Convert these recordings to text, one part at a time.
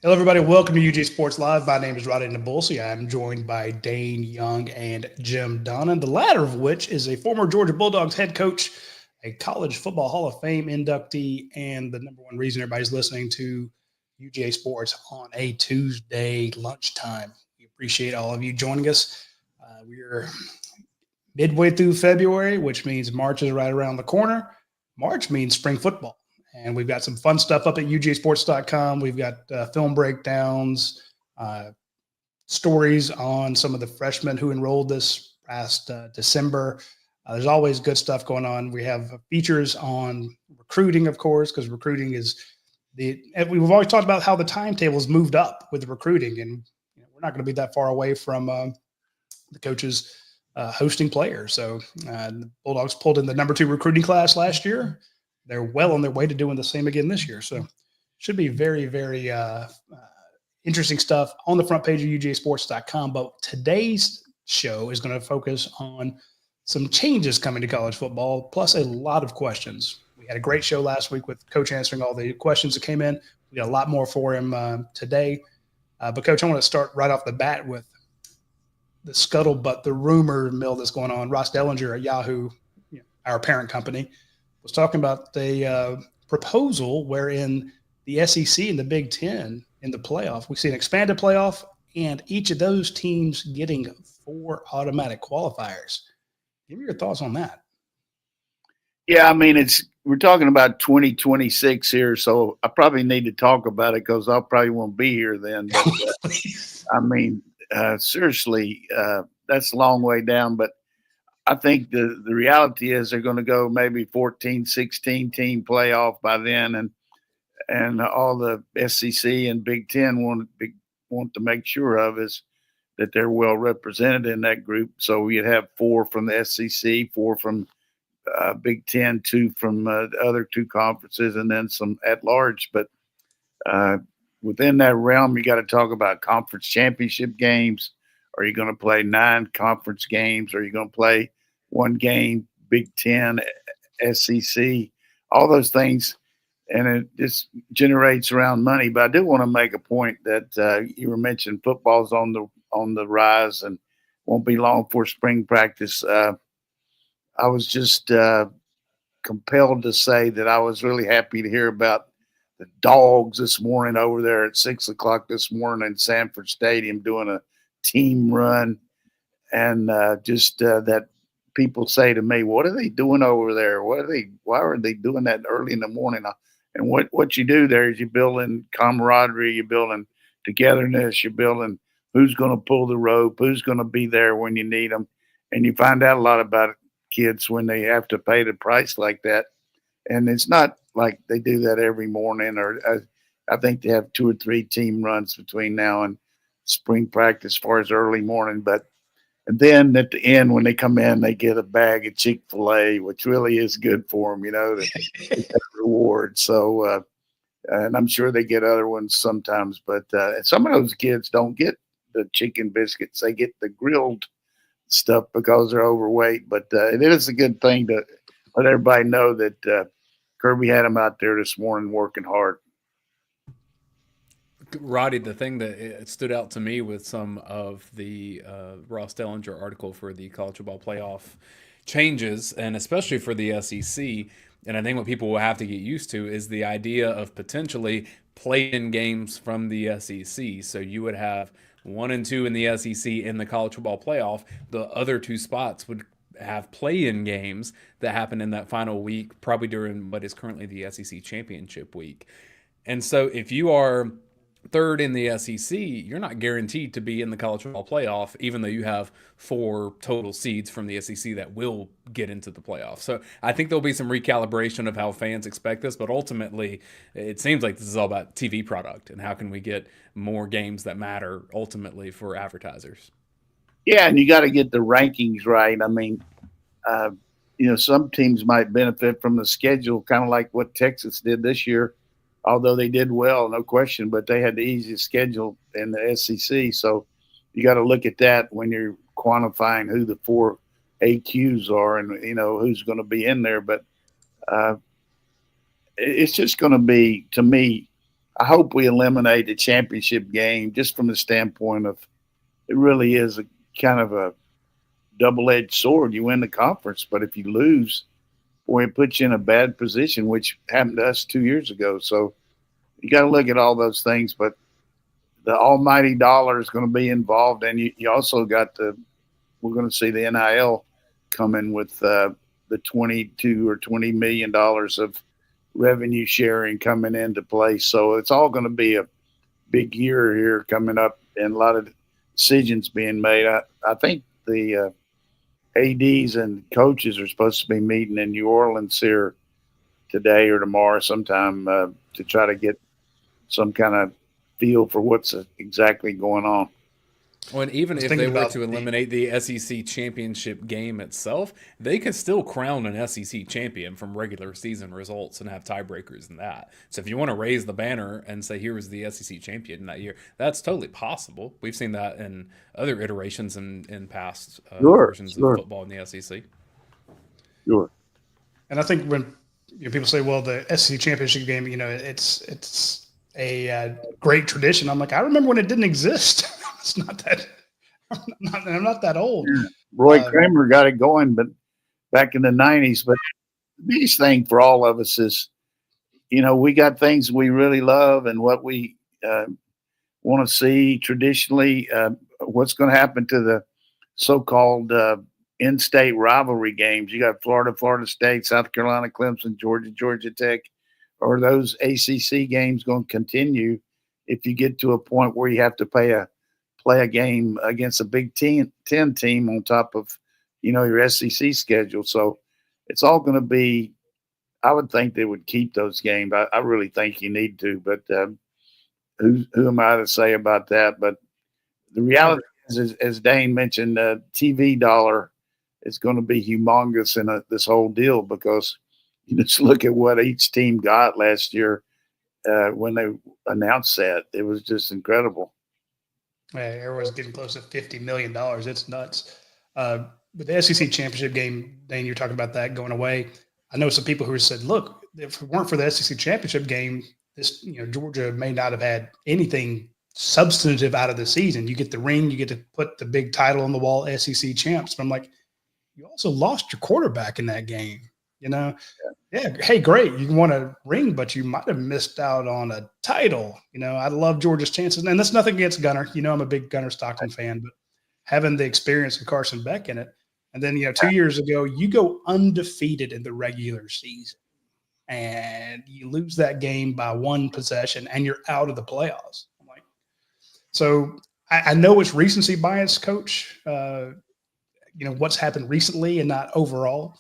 Hello, everybody. Welcome to UG Sports Live. My name is Radi Nabulsi. I'm joined by Dayne Young and Jim Donnan, the latter of which is a former Georgia Bulldogs head coach, a College Football Hall of Fame inductee, and the number one reason everybody's listening to UGA Sports on a Tuesday lunchtime. We appreciate all of you joining us. We're midway through February, which means March is right around the corner. March means spring football. And we've got some fun stuff up at UGAsports.com. We've got film breakdowns, stories on some of the freshmen who enrolled this past December. There's always good stuff going on. We have features on recruiting, of course, because recruiting is we've always talked about how the timetables moved up with recruiting, and we're not going to be that far away from the coaches hosting players. So the Bulldogs pulled in the number 2 recruiting class last year. They're well on their way to doing the same again this year. So should be very, very interesting stuff on the front page of UGAsports.com. But today's show is going to focus on some changes coming to college football, plus a lot of questions. We had a great show last week with Coach answering all the questions that came in. We got a lot more for him today. But, Coach, I want to start right off the bat with the scuttlebutt, the rumor mill that's going on. Ross Dellinger at Yahoo, our parent company, was talking about the proposal wherein the SEC and the Big Ten in the playoff, we see an expanded playoff and each of those teams getting 4 automatic qualifiers. Give me your thoughts on that. Yeah, I mean, we're talking about 2026 here, so I probably need to talk about it because I probably won't be here then. But, I mean, seriously, that's a long way down, but I think the reality is they're going to go maybe 14, 16 team playoff by then, and all the SEC and Big Ten want to make sure of is that they're well represented in that group. So you'd have 4 from the SEC, 4 from Big Ten, 2 from the other 2 conferences, and then some at large. But within that realm, you got to talk about conference championship games. Are you going to play 9 conference games? Are you going to play 1 game, Big Ten, SEC, all those things? And it just generates around money. But I do want to make a point that you were mentioning football's on the rise and won't be long for spring practice. I was just compelled to say that I was really happy to hear about the Dogs this morning over there at 6 o'clock this morning in Sanford Stadium doing a team run. And just that people say to me, what are they doing over there? Why are they doing that early in the morning? And what you do there is you're building camaraderie, you're building togetherness, you're building who's going to pull the rope, who's going to be there when you need them. And you find out a lot about kids when they have to pay the price like that. And it's not like they do that every morning, or I think they have 2 or 3 team runs between now and spring practice as far as early morning. And then at the end, when they come in, they get a bag of Chick-fil-A, which really is good for them, to get that reward. So, and I'm sure they get other ones sometimes, but some of those kids don't get the chicken biscuits. They get the grilled stuff because they're overweight. But it is a good thing to let everybody know that Kirby had them out there this morning working hard. Roddy, the thing that it stood out to me with some of the Ross Dellinger article for the college football playoff changes, and especially for the SEC, and I think what people will have to get used to is the idea of potentially play-in games from the SEC. So you would have 1 and 2 in the SEC in the college football playoff. The other 2 spots would have play-in games that happen in that final week, probably during what is currently the SEC championship week. And so if you are 3rd in the SEC, you're not guaranteed to be in the college football playoff, even though you have 4 total seeds from the SEC that will get into the playoff. So I think there'll be some recalibration of how fans expect this, but ultimately it seems like this is all about TV product and how can we get more games that matter ultimately for advertisers. Yeah, and you got to get the rankings right. I mean, some teams might benefit from the schedule, kind of like what Texas did this year. Although they did well, no question, but they had the easiest schedule in the SEC. So you got to look at that when you're quantifying who the 4 AQs are and, who's going to be in there. But it's just going to be, to me, I hope we eliminate the championship game just from the standpoint of it really is a kind of a double-edged sword. You win the conference, but if you lose, boy, it puts you in a bad position, which happened to us 2 years ago. So you got to look at all those things, but the almighty dollar is going to be involved, and you also got we're going to see the NIL coming with the 22 or $20 million of revenue sharing coming into place. So it's all going to be a big year here coming up, and a lot of decisions being made. I think the ADs and coaches are supposed to be meeting in New Orleans here today or tomorrow sometime to try to get some kind of feel for what's exactly going on. Well, and even if they were to eliminate the SEC championship game itself, they could still crown an SEC champion from regular season results and have tiebreakers in that. So if you want to raise the banner and say, here was the SEC champion that year, that's totally possible. We've seen that in other iterations in past versions of football in the SEC. Sure. And I think when people say, well, the SEC championship game, it's a great tradition. I'm like, I remember when it didn't exist. It's not that I'm not that old. Yeah. Roy Kramer got it going, but back in the 90s. But the biggest thing for all of us is, we got things we really love and what we want to see traditionally. What's going to happen to the so-called in-state rivalry games? You got Florida, Florida State, South Carolina, Clemson, Georgia, Georgia Tech. Are those ACC games going to continue if you get to a point where you have to play a game against a Big Ten team on top of, your SEC schedule? So it's all going to be, I would think they would keep those games. I really think you need to, but who am I to say about that? But the reality is, as Dayne mentioned, the TV dollar is going to be humongous in this whole deal, because you just look at what each team got last year when they announced that. It was just incredible. Yeah, everyone's getting close to $50 million. It's nuts. But the SEC championship game, Dayne, you're talking about that going away. I know some people who said, look, if it weren't for the SEC championship game, this, Georgia may not have had anything substantive out of the season. You get the ring, you get to put the big title on the wall, SEC champs. But I'm like, you also lost your quarterback in that game. Yeah. Hey, great. You won a ring, but you might have missed out on a title. I love Georgia's chances. And that's nothing against Gunner. I'm a big Gunner Stockton fan, but having the experience of Carson Beck in it. And then, 2 years ago, you go undefeated in the regular season and you lose that game by one possession and you're out of the playoffs. I'm like, so I know it's recency bias, Coach, what's happened recently and not overall.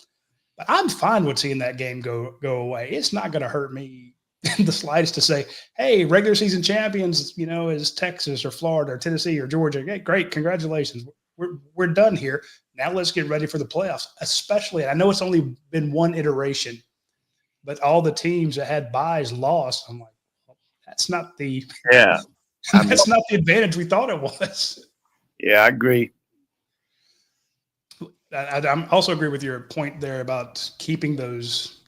But I'm fine with seeing that game go away. It's not going to hurt me in the slightest to say, hey, regular season champions, is Texas or Florida or Tennessee or Georgia. Hey, great. Congratulations. We're done here. Now let's get ready for the playoffs, especially. I know it's only been one iteration, but all the teams that had buys lost. I'm like, well, that's not the that's not the advantage we thought it was. Yeah, I agree. I also agree with your point there about keeping those,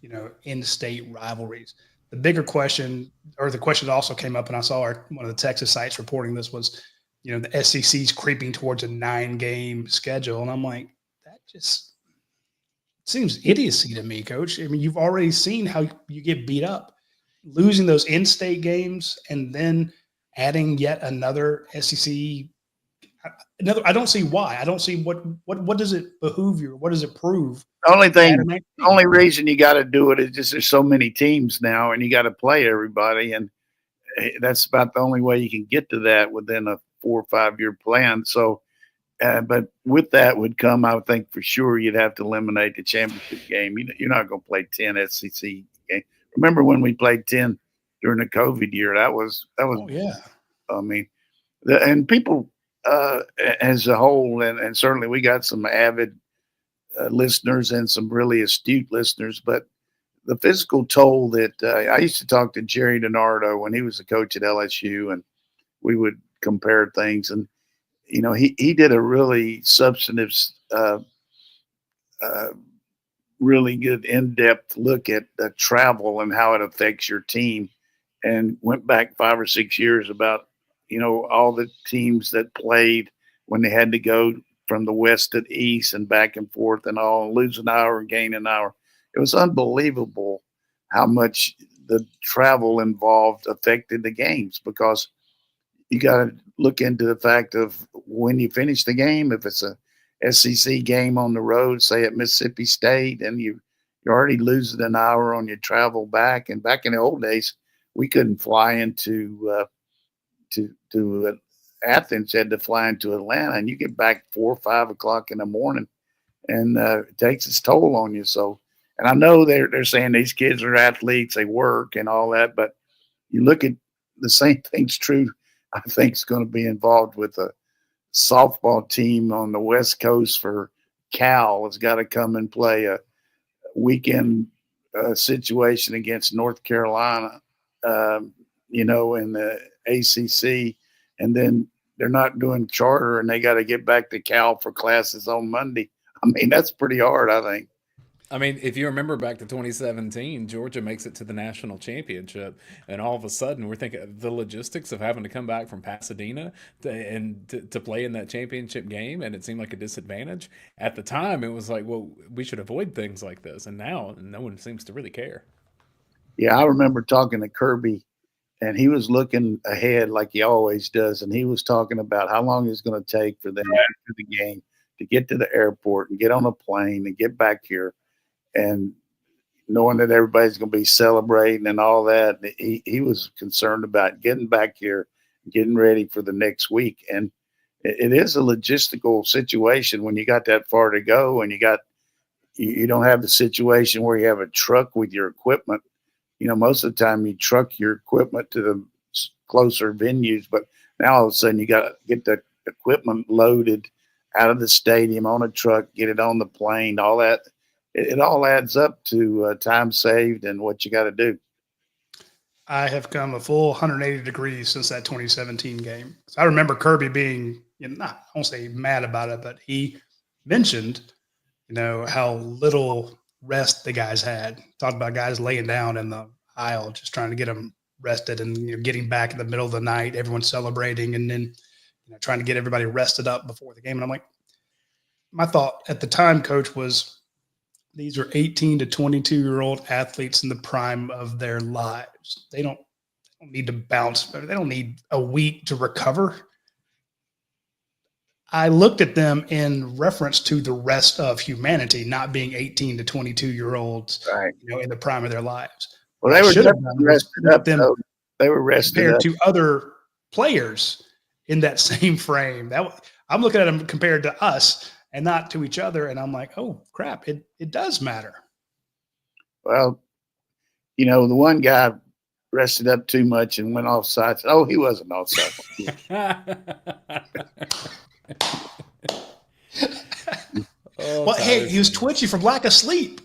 in-state rivalries. The bigger question, or the question that also came up, and I saw one of the Texas sites reporting this, was, the SEC's creeping towards a 9-game schedule. And I'm like, that just seems idiocy to me, Coach. I mean, you've already seen how you get beat up. Losing those in-state games and then adding yet another SEC. I don't see why. I don't see what does it behoove you? What does it prove? The only reason you got to do it is just there's so many teams now, and you got to play everybody, and that's about the only way you can get to that within a 4 or 5 year plan. So, but with that would come, I would think for sure you'd have to eliminate the championship game. You're not going to play 10 SEC games. Remember when we played 10 during the COVID year? That was. Oh, yeah. I mean, and people. As a whole, and certainly we got some avid listeners and some really astute listeners, but the physical toll that I used to talk to Jerry DiNardo when he was a coach at LSU, and we would compare things, and he did a really substantive, really good in-depth look at travel and how it affects your team, and went back 5 or 6 years about, all the teams that played when they had to go from the west to the east and back and forth and all, lose an hour and gain an hour. It was unbelievable how much the travel involved affected the games, because you got to look into the fact of when you finish the game, if it's a SEC game on the road, say at Mississippi State, and you're already losing an hour on your travel back. And back in the old days, we couldn't fly into to Athens, had to fly into Atlanta, and you get back 4 or 5 o'clock in the morning, and it takes its toll on you. So, and I know they're saying these kids are athletes, they work and all that, but you look at the same thing's true. I think it's going to be involved with a softball team on the West Coast for Cal. Has got to come and play a weekend situation against North Carolina, in the ACC, and then they're not doing charter, and they got to get back to Cal for classes on Monday. I mean, that's pretty hard, I think. I mean, if you remember back to 2017, Georgia makes it to the national championship, and all of a sudden we're thinking the logistics of having to come back from Pasadena to play in that championship game, and it seemed like a disadvantage. At the time, it was like, well, we should avoid things like this, and now no one seems to really care. Yeah, I remember talking to Kirby, and he was looking ahead like he always does, and he was talking about how long it's going to take for them after the game to get to the airport and get on a plane and get back here. And knowing that everybody's going to be celebrating and all that, he was concerned about getting back here, getting ready for the next week. And it is a logistical situation when you got that far to go, and you don't have the situation where you have a truck with your equipment. Most of the time you truck your equipment to the closer venues, but now all of a sudden you got to get the equipment loaded out of the stadium on a truck, get it on the plane, all that. It all adds up to time saved and what you got to do. I have come a full 180 degrees since that 2017 game. So I remember Kirby being, I won't say mad about it, but he mentioned, how little rest the guys had. Talked about guys laying down in the aisle, just trying to get them rested, and getting back in the middle of the night, everyone celebrating, and then trying to get everybody rested up before the game. And I'm like, my thought at the time, Coach, was these are 18 to 22-year-old athletes in the prime of their lives. They don't need to bounce. They don't need a week to recover. I looked at them in reference to the rest of humanity, not being 18 to 22-year-olds, right, in the prime of their lives. Well, they were rested up. They were rested compared up to other players in that same frame. I'm looking at them compared to us and not to each other. And I'm like, oh crap, it does matter. Well, the one guy rested up too much and went offside. Oh, he wasn't offside. Well, hey, he was twitchy from lack of sleep.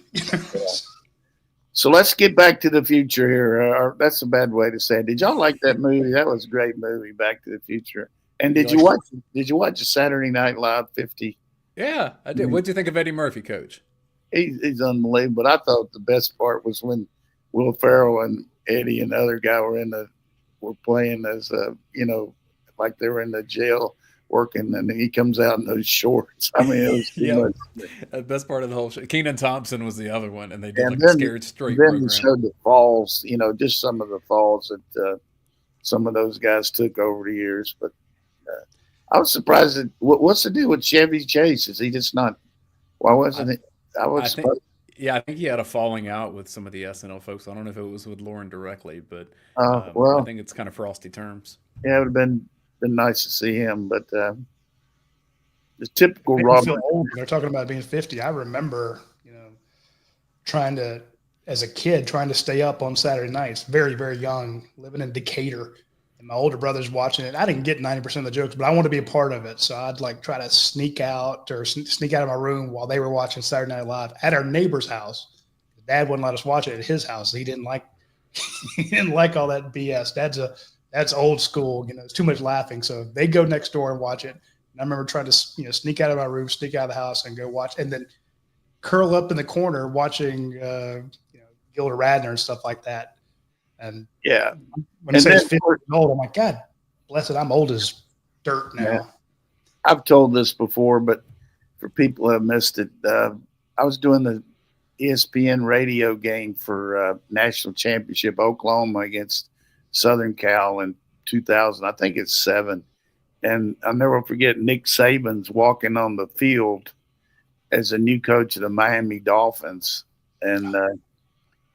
So let's get back to the future here. That's a bad way to say it. Did y'all like that movie? That was a great movie, Back to the Future. And did you watch the Saturday Night Live 50? Yeah, I did. What'd you think of Eddie Murphy, Coach? He's unbelievable. But I thought the best part was when Will Ferrell and Eddie and the other guy were playing as like they were in the jail working, and he comes out in those shorts. I mean, it was too much. The best part of the whole show. Keenan Thompson was the other one, and they did a Scared Straight program. Then they showed the falls, just some of the falls that some of those guys took over the years. But I was surprised that what's the deal with Chevy Chase? Is he just not? Why wasn't it? I think he had a falling out with some of the SNL folks. I don't know if it was with Lauren directly, but I think it's kind of frosty terms. Yeah, it would have been nice to see him, but the typical Rob. They're talking about being 50. I remember, as a kid, trying to stay up on Saturday nights, very, very young, living in Decatur. And my older brother's watching it. I didn't get 90% of the jokes, but I wanted to be a part of it. So I'd try to sneak out of my room while they were watching Saturday Night Live at our neighbor's house. Dad wouldn't let us watch it at his house. He didn't like all that BS. That's old school. It's too much laughing. So they go next door and watch it. And I remember trying to sneak out of my room, sneak out of the house, and go watch, and then curl up in the corner watching Gilda Radner and stuff like that. And Yeah. when it says 50 years old, I'm like, God bless it, I'm old as dirt now. Yeah. I've told this before, but for people who have missed it, I was doing the ESPN radio game for national championship Oklahoma against Southern Cal in 2000. I think it's 7. And I'll never forget Nick Saban's walking on the field as a new coach of the Miami Dolphins. And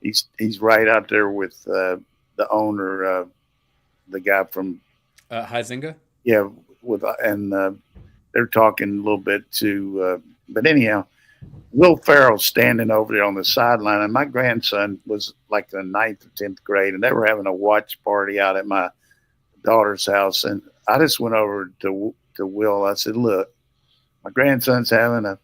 he's right out there with the owner, the guy from Huizinga. Yeah, they're talking a little bit to, but anyhow, Will Ferrell's standing over there on the sideline, and my grandson was like the 9th or 10th grade, and they were having a watch party out at my daughter's house, and I just went over to Will. I said, "Look, my grandson's having a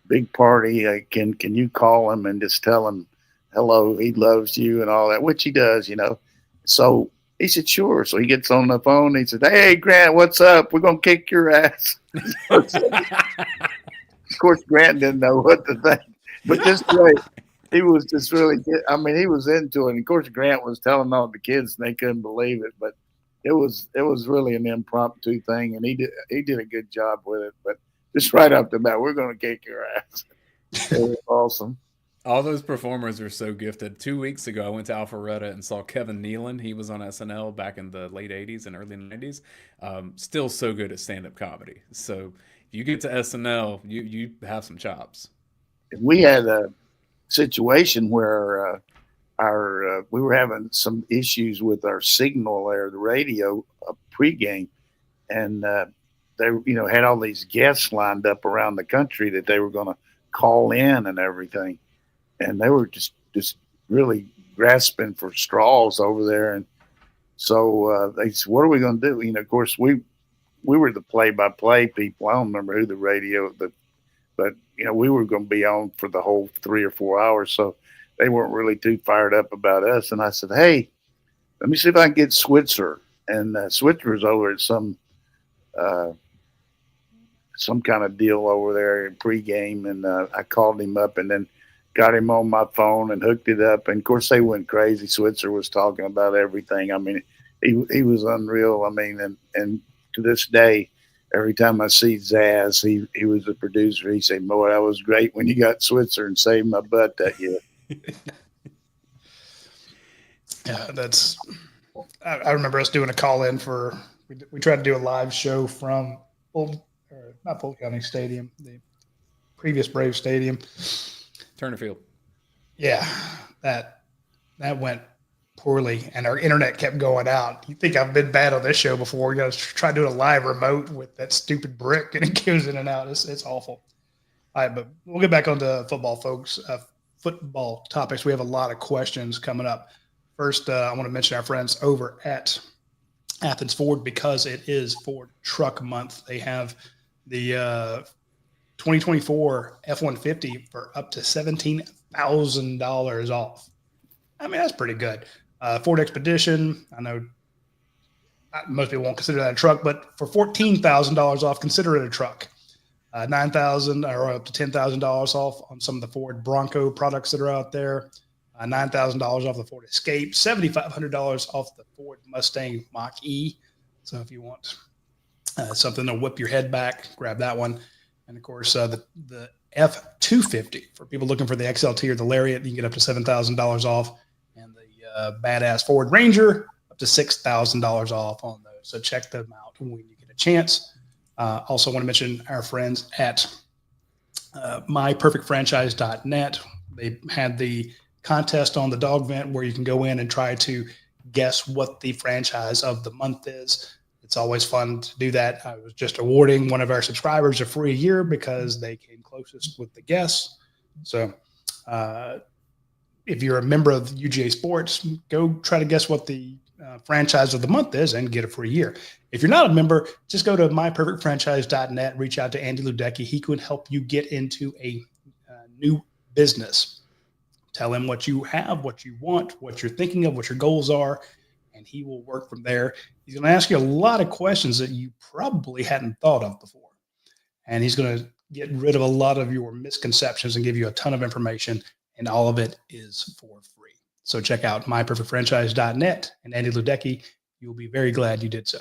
big party. Can you call him and just tell him hello? He loves you and all that," which he does, you know. So he said, "Sure." So he gets on the phone. He said, "Hey, Grant, what's up? We're gonna kick your ass." Of course, Grant didn't know what to think, but just right, he was just really. I mean, he was into it. And of course, Grant was telling all the kids, and they couldn't believe it. But it was really an impromptu thing, and he did a good job with it. But just right off the bat, we're going to kick your ass. It was awesome. All those performers are so gifted. 2 weeks ago, I went to Alpharetta and saw Kevin Nealon. He was on SNL back in the late 80s and early 90s. Still so good at stand-up comedy. So if you get to SNL, you have some chops. We had a situation where we were having some issues with our signal there, the radio pregame, and they had all these guests lined up around the country that they were going to call in and everything. And they were just really grasping for straws over there. And so they said, "What are we going to do?" Of course, we were the play-by-play people. I don't remember who but we were going to be on for the whole 3 or 4 hours. So they weren't really too fired up about us. And I said, "Hey, let me see if I can get Switzer." And Switzer's over at some kind of deal over there in pregame. And I called him up and then got him on my phone and hooked it up. And of course they went crazy. Switzer was talking about everything. I mean, he was unreal. I mean, and to this day, every time I see Zaz, he was a producer. He said, "Boy, that was great when you got Switzer and saved my butt that year." Yeah, I remember us doing a call in we tried to do a live show from not Polk County Stadium, the previous Brave Stadium. Turner Field. Yeah, that went poorly, and our internet kept going out. You think I've been bad on this show before? We got to try doing a live remote with that stupid brick, and it goes in and out. It's awful. All right, but we'll get back onto football, folks. Football topics. We have a lot of questions coming up. First, I want to mention our friends over at Athens Ford because it is Ford Truck Month. They have the 2024 F-150 for up to $17,000 off. I mean, that's pretty good. Ford Expedition, I know most people won't consider that a truck, but for $14,000 off, consider it a truck. $9,000 or up to $10,000 off on some of the Ford Bronco products that are out there. $9,000 off the Ford Escape. $7,500 off the Ford Mustang Mach-E. So if you want something to whip your head back, grab that one. And of course, the F-250 for people looking for the XLT or the Lariat, you can get up to $7,000 off. And the badass Ford Ranger, up to $6,000 off on those. So check them out when you get a chance. Also want to mention our friends at myperfectfranchise.net. They had the contest on the dog vent where you can go in and try to guess what the franchise of the month is. It's always fun to do that. I was just awarding one of our subscribers a free year because they came closest with the guess. So if you're a member of UGASports, go try to guess what the franchise of the month is and get a free year. If you're not a member, just go to myperfectfranchise.net, reach out to Andy Ludecki. He could help you get into a new business. Tell him what you have, what you want, what you're thinking of, what your goals are, and he will work from there. He's going to ask you a lot of questions that you probably hadn't thought of before. And he's going to get rid of a lot of your misconceptions and give you a ton of information, and all of it is for free. So check out myperfectfranchise.net and Andy Ludecky. You'll be very glad you did so.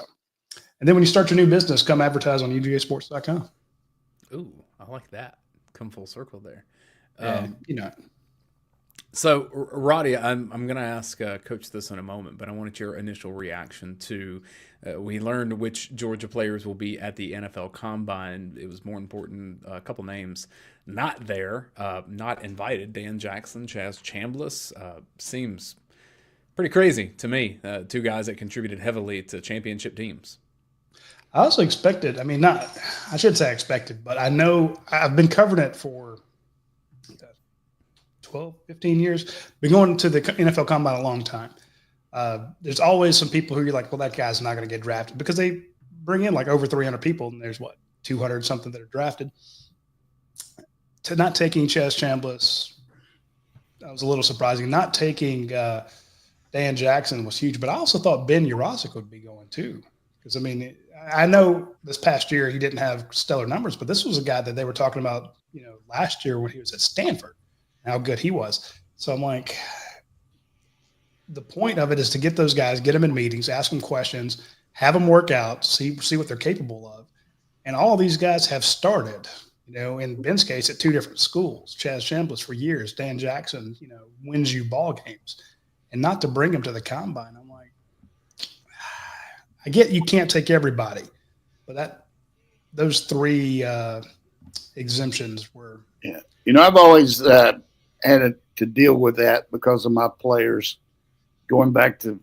And then when you start your new business, come advertise on UGASports.com. Ooh, I like that. Come full circle there. Yeah, So, Roddy, I'm going to ask Coach this in a moment, but I wanted your initial reaction to we learned which Georgia players will be at the NFL Combine. It was more important, a couple names not there, not invited. Dan Jackson, Chaz Chambliss, seems pretty crazy to me. Two guys that contributed heavily to championship teams. I also expected, I should say expected, but I know I've been covering it for 12, 15 years. Been going to the NFL Combine a long time. There's always some people who you're like, well, that guy's not going to get drafted because they bring in like over 300 people and there's 200 something that are drafted. To not taking Chaz Chambliss, that was a little surprising. Not taking Dan Jackson was huge, but I also thought Ben Urosic would be going too. Because, I know this past year he didn't have stellar numbers, but this was a guy that they were talking about, last year when he was at Stanford, how good he was. So I'm like, the point of it is to get those guys, get them in meetings, ask them questions, have them work out, see what they're capable of. And all these guys have started, in Ben's case at two different schools. Chaz Chambliss for years, Dan Jackson, wins you ball games. And not to bring him to the Combine, I'm like, I get you can't take everybody, but those three exemptions were. Yeah. I've always had to deal with that because of my players. Going back to,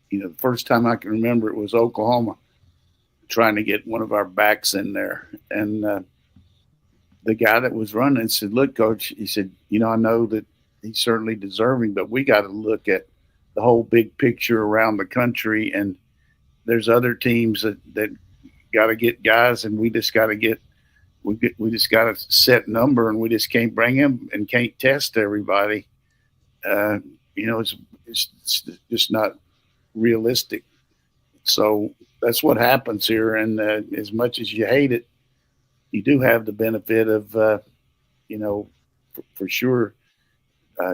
the first time I can remember it was Oklahoma trying to get one of our backs in there. And the guy that was running said, look, Coach, he said, I know that he's certainly deserving, but we got to look at the whole big picture around the country. And there's other teams that got to get guys, and we just got to we just got a set number, and we just can't bring them and can't test everybody. It's just not realistic. So that's what happens here. And as much as you hate it, you do have the benefit of, for sure,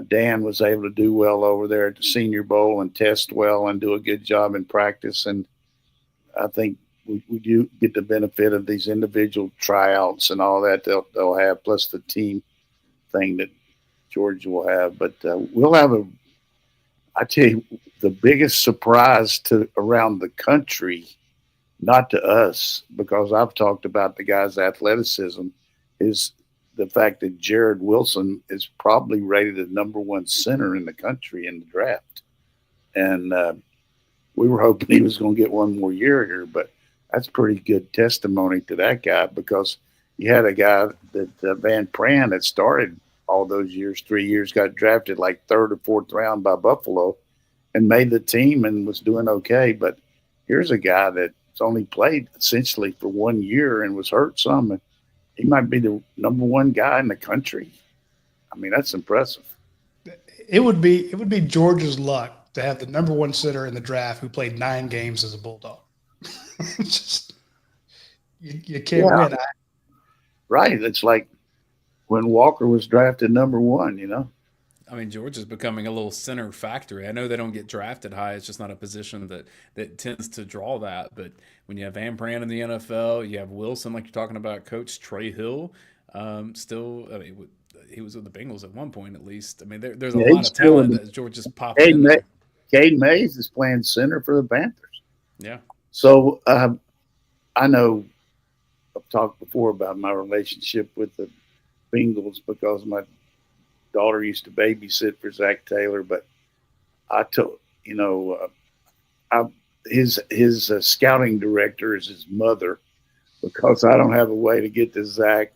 Dan was able to do well over there at the Senior Bowl and test well and do a good job in practice. And I think we do get the benefit of these individual tryouts and all that they'll have, plus the team thing that Georgia will have. But we'll have I tell you, the biggest surprise around the country, not to us, because I've talked about the guy's athleticism, is the fact that Jared Wilson is probably rated the number one center in the country in the draft. And we were hoping he was going to get one more year here, but that's pretty good testimony to that guy, because you had a guy that Van Pran that started all those years, 3 years, got drafted like third or fourth round by Buffalo and made the team and was doing okay. But here's a guy that's only played essentially for 1 year and was hurt some. And he might be the number one guy in the country. That's impressive. It would be Georgia's luck to have the number one center in the draft who played 9 games as a Bulldog. Just you can't win. Right. It's like when Walker was drafted number one, Georgia's becoming a little center factory. I know they don't get drafted high. It's just not a position that tends to draw that. But when you have Van Pran in the NFL, you have Wilson, like you're talking about, Coach Trey Hill. He was with the Bengals at one point at least. There's a lot of talent that Georgia's popped in there. Cade Mays is playing center for the Panthers. Yeah. So I know I've talked before about my relationship with the Bengals because my daughter used to babysit for Zach Taylor, but I told his scouting director is his mother, because I don't have a way to get to Zach,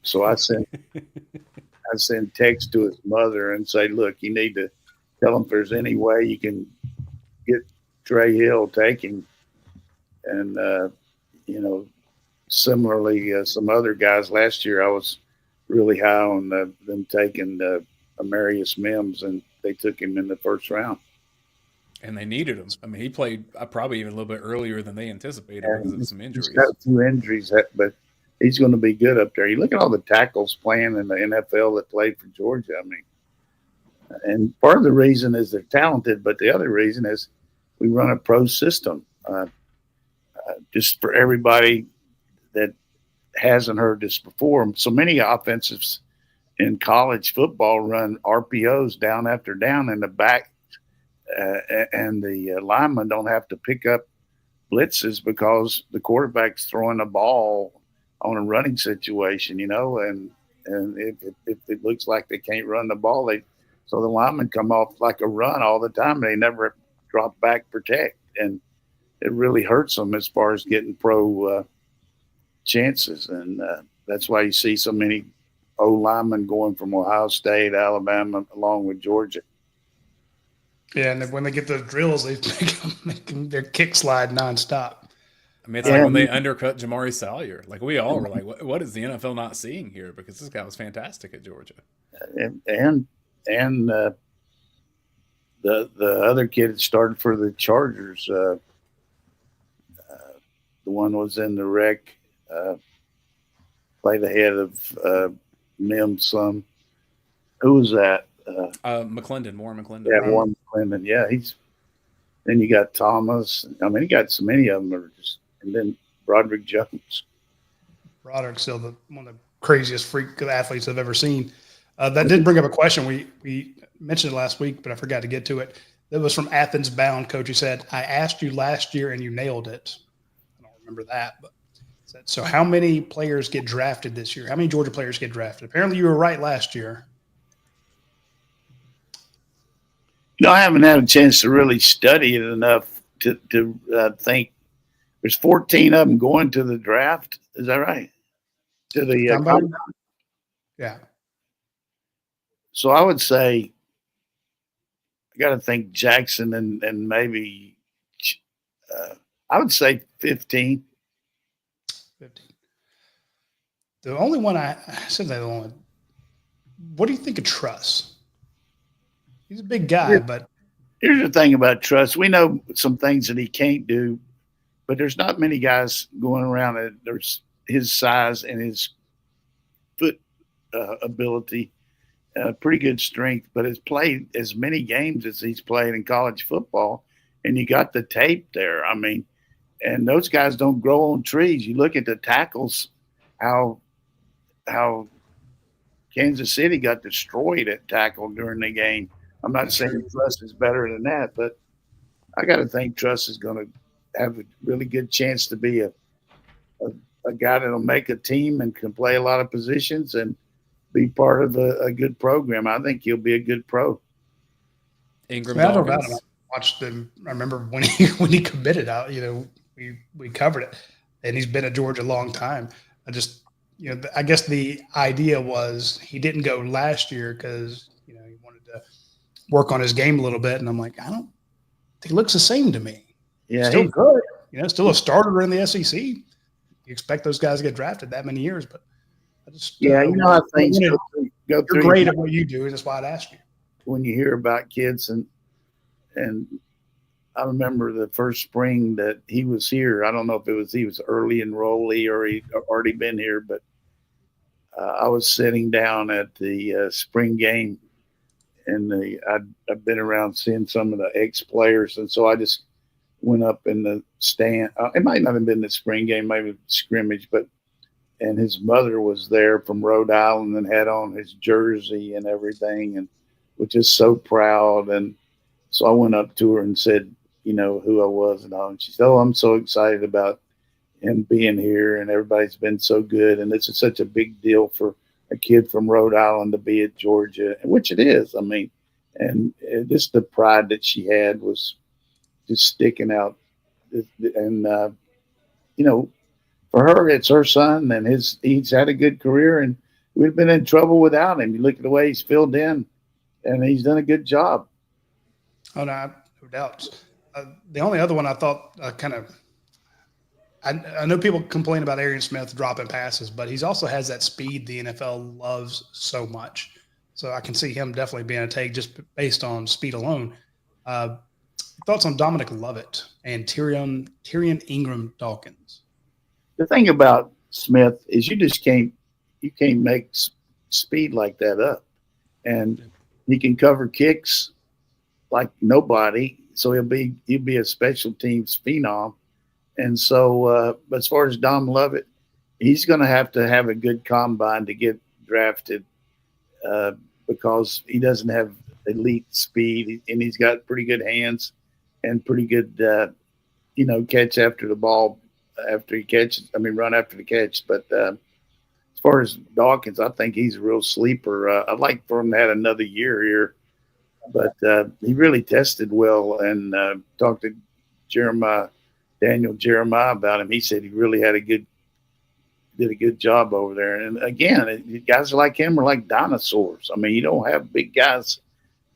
so I send text to his mother and say, look, you need to tell him if there's any way you can get Trey Hill, take him. And similarly, some other guys last year, I was really high on them taking Amarius Mims, and they took him in the first round. And they needed him. He played probably even a little bit earlier than they anticipated because of some injuries. He's got a few injuries, but he's going to be good up there. You look at all the tackles playing in the NFL that played for Georgia. And part of the reason is they're talented, but the other reason is we run a pro system. Just for everybody that hasn't heard this before, so many offensives in college football run RPOs down after down in the back, and the linemen don't have to pick up blitzes because the quarterback's throwing the ball on a running situation, and if it looks like they can't run the ball, so the linemen come off like a run all the time. They never drop back, protect, and it really hurts them as far as getting pro chances, and that's why you see so many O linemen going from Ohio State, Alabama, along with Georgia. Yeah, and then when they get those drills, they make their kick slide nonstop. I mean, it's like when they undercut Jamari Salyer. Like, we all were like, what is the NFL not seeing here? Because this guy was fantastic at Georgia. And the other kid that started for the Chargers, the one was in the wreck, played ahead of Mims some. Who was that? McClendon, Warren McClendon. Yeah, Warren McClendon. Yeah, then you got Thomas. I mean, you got so many of them are just, and then Broderick Jones. Broderick's still one of the craziest freak athletes I've ever seen. That did bring up a question. We mentioned it last week, but I forgot to get to it. It was from Athens Bound. Coach, who said, "I asked you last year and you nailed it." I don't remember that, but so how many players get drafted this year? How many Georgia players get drafted? Apparently, you were right last year. I haven't had a chance to really study it enough to think. There's 14 of them going to the draft. Is that right? To the combine? Yeah. So I would say I got to think Jackson and maybe I would say 15. 15. The only one I said that one. What do you think of Truss? He's a big guy, but here's the thing about Truss. We know some things that he can't do, but there's not many guys going around that there's his size and his foot ability, pretty good strength, but has played as many games as he's played in college football, and you got the tape there. I mean, and those guys don't grow on trees. You look at the tackles, how Kansas City got destroyed at tackle during the game. I'm not saying Truss is better than that, but I got to think Truss is going to have a really good chance to be a guy that'll make a team and can play a lot of positions and be part of a good program. I think he'll be a good pro. Ingram I watched him. I remember when he committed out. We covered it, and he's been at Georgia a long time. I guess the idea was he didn't go last year because he wanted to work on his game a little bit, and I'm like, I don't think he looks the same to me. Yeah, still good. Still a starter in the SEC. You expect those guys to get drafted that many years, but I just how things go through. You're great at what you do, and that's why I'd ask you. When you hear about kids, and I remember the first spring that he was here. I don't know if he was early enrollee or he already been here, but I was sitting down at the spring game, and I've been around seeing some of the ex-players, and so I just went up in the stand. It might not have been the spring game, maybe scrimmage, and his mother was there from Rhode Island and had on his jersey and everything, and was just so proud. And so I went up to her and said, who I was and all. And she said, "Oh, I'm so excited about him being here, and everybody's been so good. And this is such a big deal for a kid from Rhode Island to be at Georgia," which it is. I mean, and just the pride that she had was just sticking out. And, for her, it's her son, and he's had a good career, and we've been in trouble without him. You look at the way he's filled in, and he's done a good job. Oh, no doubt. The only other one I thought I know people complain about Arian Smith dropping passes, but he also has that speed the NFL loves so much. So I can see him definitely being a take just based on speed alone. Thoughts on Dominic Lovett and Tyrion Ingram Dawkins? The thing about Smith is you can't make speed like that up. And he can cover kicks like nobody. So he'll be a special teams phenom. And so, as far as Dom Lovett, he's going to have a good combine to get drafted because he doesn't have elite speed, and he's got pretty good hands and pretty good, catch after the ball after he catches. I mean, run after the catch. But as far as Dawkins, I think he's a real sleeper. I'd like for him to have another year here, but he really tested well, and talked to Daniel Jeremiah about him. He said he really did a good job over there. And again, guys like him are like dinosaurs. I mean, you don't have big guys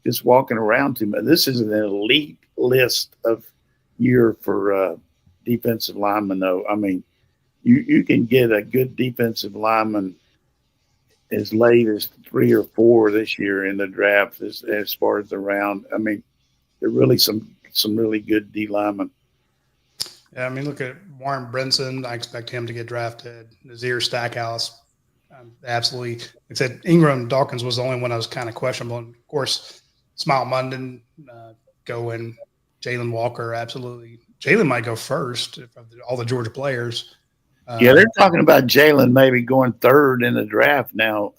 just walking around too much. This is an elite list of year for defensive linemen, though. I mean, you can get a good defensive lineman as late as 3 or 4 this year in the draft as far as the round. I mean, there are really some really good D linemen. Yeah, I mean, look at Warren Brinson. I expect him to get drafted. Nazir Stackhouse, absolutely. Like I said, Ingram Dawkins was the only one I was kind of questionable. And of course, Smile Munden going. Jalen Walker, absolutely. Jalen might go first of all the Georgia players. Yeah, they're talking about Jalen maybe going 3rd in the draft now,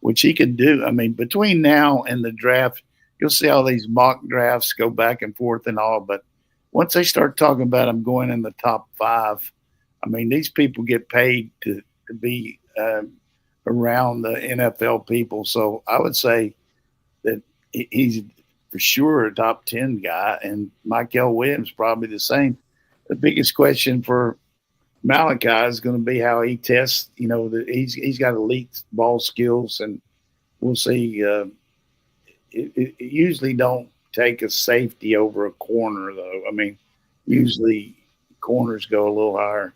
which he could do. I mean, between now and the draft, you'll see all these mock drafts go back and forth and all, but once they start talking about them going in the top 5, I mean, these people get paid to be around the NFL people. So I would say that he's for sure a top 10 guy, and Michael Williams probably the same. The biggest question for Malachi is going to be how he tests. He's got elite ball skills, and we'll see. It usually don't take a safety over a corner, though. I mean, usually corners go a little higher.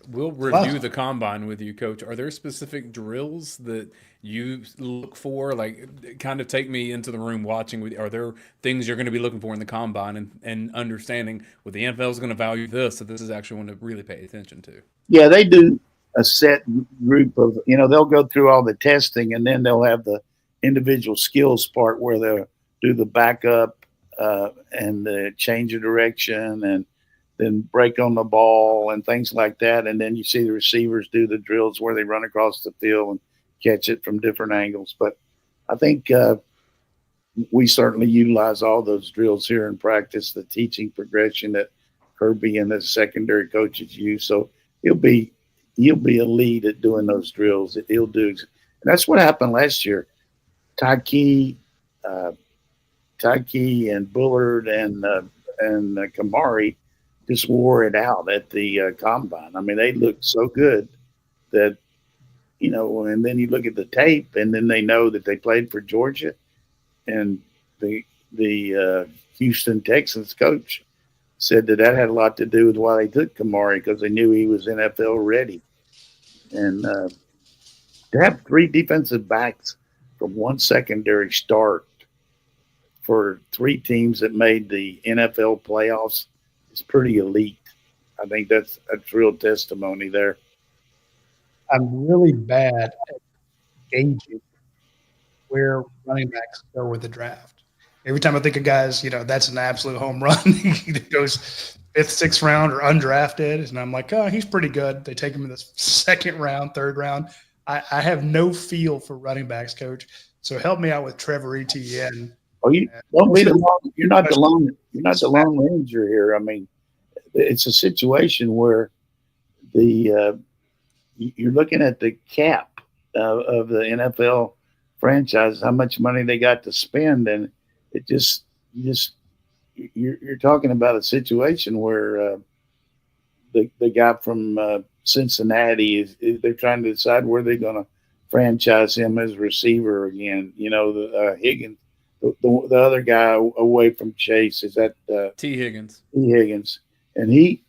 We'll review the combine with you, Coach. Are there specific drills that you look for? Like, kind of take me into the room watching. Are there things you're going to be looking for in the combine and understanding what the NFL is going to value this, so this is actually one to really pay attention to? Yeah, they do a set group of, they'll go through all the testing, and then they'll have the individual skills part where they'll do the backup and the change of direction and then break on the ball and things like that. And then you see the receivers do the drills where they run across the field and catch it from different angles. But I think we certainly utilize all those drills here in practice, the teaching progression that Kirby and the secondary coaches use. So he'll be a lead at doing those drills. He'll do. And that's what happened last year. Tyke and Bullard and Kamari just wore it out at the combine. I mean, they looked so good that, and then you look at the tape, and then they know that they played for Georgia, and the Houston Texans coach said that had a lot to do with why they took Kamari, because they knew he was NFL ready. And to have 3 defensive backs from one secondary start for 3 teams that made the NFL playoffs is pretty elite. I think that's real testimony there. I'm really bad at gauging where running backs go with the draft. Every time I think of guys, that's an absolute home run. He goes 5th, 6th round or undrafted. And I'm like, oh, he's pretty good. They take him in the 2nd round, 3rd round. I have no feel for running backs, Coach. So help me out with Trevor Etienne. Oh, you're not the lone ranger here. I mean, it's a situation where you're looking at the cap of the NFL franchise, how much money they got to spend, and it you're talking about a situation where the guy from Cincinnati they're trying to decide where they're going to franchise him as receiver again. Higgins. The other guy away from Chase, is that T. Higgins. T. Higgins, and he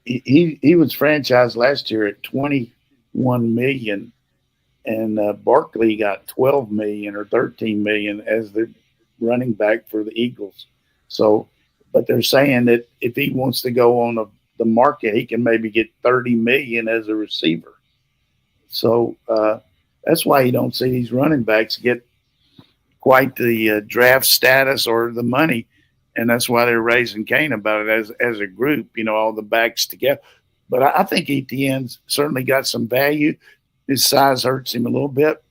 was franchised last year at $21 million, and Barkley got $12 million or $13 million as the running back for the Eagles. So, but they're saying that if he wants to go on the market, he can maybe get $30 million as a receiver. So that's why you don't see these running backs get quite the draft status or the money, and that's why they're raising Cain about it as a group. All the backs together. But I think Etienne's certainly got some value. His size hurts him a little bit,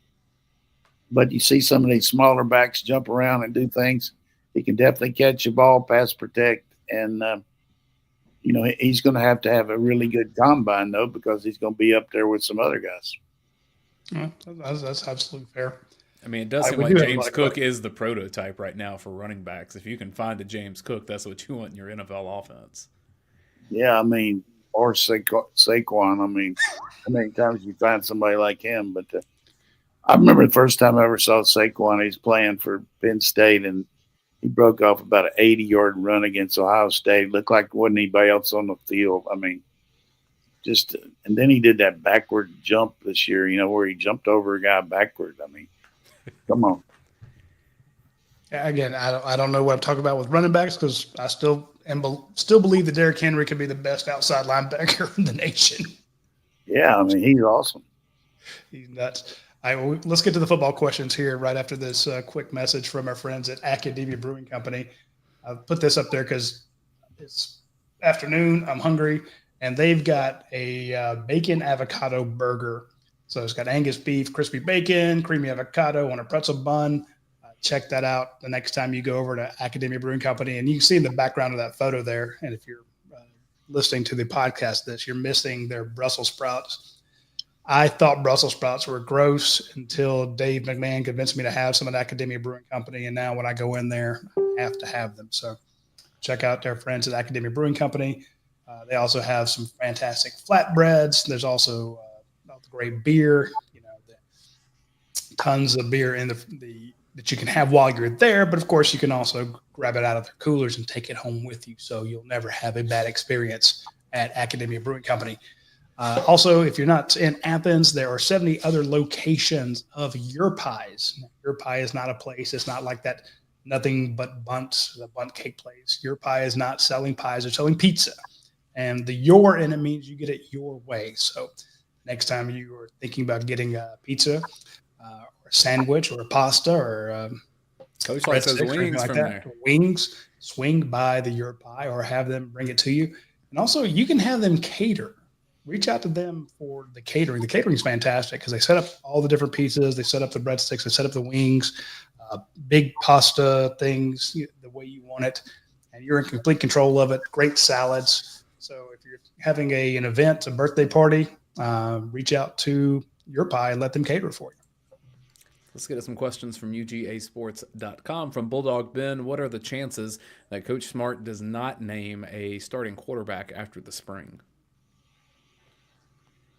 but you see some of these smaller backs jump around and do things. He can definitely catch a ball, pass protect, and he's going to have a really good combine though, because he's going to be up there with some other guys. That's absolutely fair. I mean, it does seem like James Cook is the prototype right now for running backs. If you can find a James Cook, that's what you want in your NFL offense. Yeah, I mean, or Saquon. I mean, how many times you find somebody like him? But I remember the first time I ever saw Saquon. He's playing for Penn State, and he broke off about an 80-yard run against Ohio State. Looked like there wasn't anybody else on the field. I mean, and then he did that backward jump this year, where he jumped over a guy backward. I mean, come on. Again, I don't know what I'm talking about with running backs, because I still believe that Derrick Henry could be the best outside linebacker in the nation. Yeah, I mean, he's awesome. He's nuts. All right, let's get to the football questions here right after this quick message from our friends at Academia Brewing Company. I've put this up there because it's afternoon. I'm hungry, and they've got a bacon avocado burger. So it's got Angus beef, crispy bacon, creamy avocado on a pretzel bun. Check that out the next time you go over to Academia Brewing Company. And you can see in the background of that photo there, and if you're listening to the podcast you're missing their Brussels sprouts. I thought Brussels sprouts were gross until Dave McMahon convinced me to have some at Academia Brewing Company. And now when I go in there, I have to have them. So check out their friends at Academia Brewing Company. They also have some fantastic flatbreads. There's also great beer, tons of beer in that you can have while you're there. But of course, you can also grab it out of their coolers and take it home with you. So you'll never have a bad experience at Academia Brewing Company. Also, if you're not in Athens, there are 70 other locations of Your Pies. Your Pie is not a place. It's not like that nothing but bunts, the bunt cake place. Your Pie is not selling pies. They're selling pizza. And the your in it means you get it your way. So next time you are thinking about getting a pizza or a sandwich or a pasta or Coach likes those wings like from that. there. Wings, swing by the Your Pie or have them bring it to you. And also, you can have them cater. Reach out to them for the catering. The catering is fantastic because they set up all the different pizzas. They set up the breadsticks. They set up the wings, big pasta things the way you want it. And you're in complete control of it. Great salads. So if you're having an event, a birthday party, reach out to Your Pie and let them cater for you. Let's get to some questions from UGASports.com. From Bulldog Ben, what are the chances that Coach Smart does not name a starting quarterback after the spring?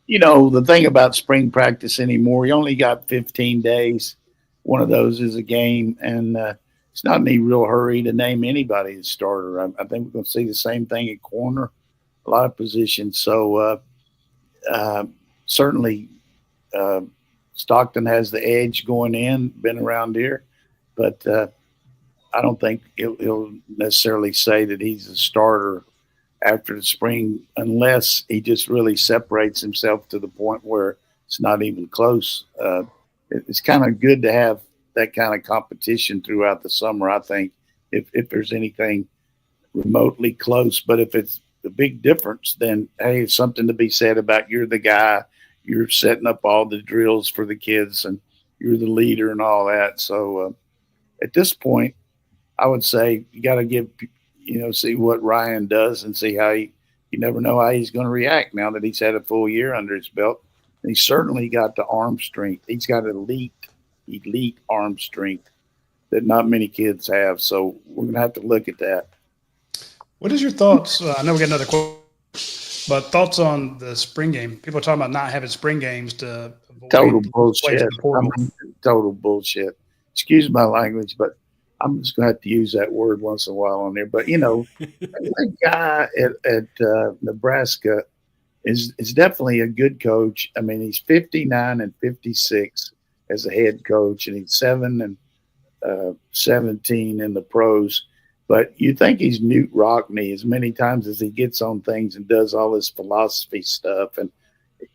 The thing about spring practice anymore, you only got 15 days. One of those is a game, and it's not any real hurry to name anybody as starter. I think we're going to see the same thing at corner, a lot of positions. So certainly Stockton has the edge going in, been around here, but I don't think he'll necessarily say that he's a starter after the spring, unless he just really separates himself to the point where it's not even close. It's kind of good to have that kind of competition throughout the summer, I think, if there's anything remotely close. But if it's the big difference, then, hey, it's something to be said about you're the guy, you're setting up all the drills for the kids, and you're the leader and all that. So at this point, I would say you got to give – see what Ryan does and see how you never know how he's going to react now that he's had a full year under his belt. And he's certainly got the arm strength. He's got elite arm strength that not many kids have. So we're going to have to look at that. What is your thoughts? I know we got another question, but thoughts on the spring game? People are talking about not having spring games to avoid total bullshit. Total bullshit. Excuse my language, but I'm just going to have to use that word once in a while on there. But, that guy at Nebraska is definitely a good coach. I mean, he's 59 and 56 as a head coach, and he's 7 and 17 in the pros. But you think he's Newt Rockney as many times as he gets on things and does all this philosophy stuff. And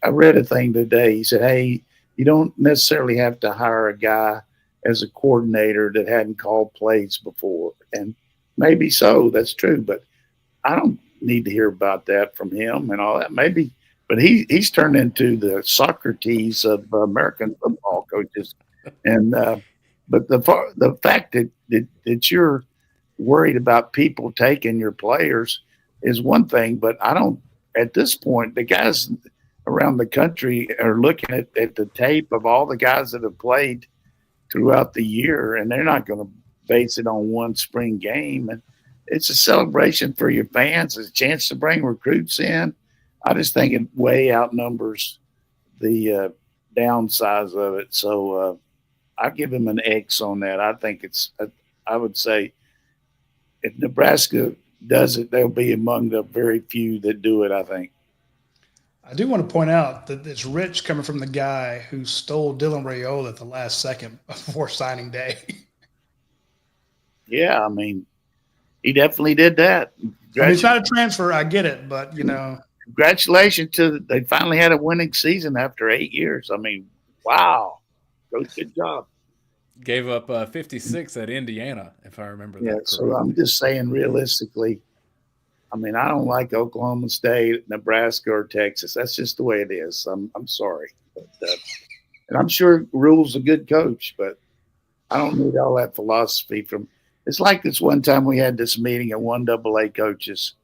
I read a thing today. He said, hey, you don't necessarily have to hire a guy as a coordinator that hadn't called plays before. And maybe so, that's true, but I don't need to hear about that from him and all that. Maybe, but he's turned into the Socrates of American football coaches. And but the fact that you're worried about people taking your players is one thing, but I don't. At this point, the guys around the country are looking at the tape of all the guys that have played throughout the year, and they're not going to base it on one spring game. And it's a celebration for your fans. It's a chance to bring recruits in. I just think it way outnumbers the downsides of it. So I give him an X on that. I think I would say if Nebraska does it, they'll be among the very few that do it, I think. I do want to point out that it's rich coming from the guy who stole Dylan Raiola at the last second before signing day. Yeah, I mean, he definitely did that. I mean, it's not a transfer, I get it, but, Congratulations they finally had a winning season after 8 years. I mean, wow. Good job. Gave up 56 at Indiana, if I remember that correctly. So I'm just saying realistically, I mean, I don't like Oklahoma State, Nebraska, or Texas. That's just the way it is. I'm sorry. But, and I'm sure Rule's a good coach, but I don't need all that philosophy from – it's like this one time we had this meeting of 1AA coaches,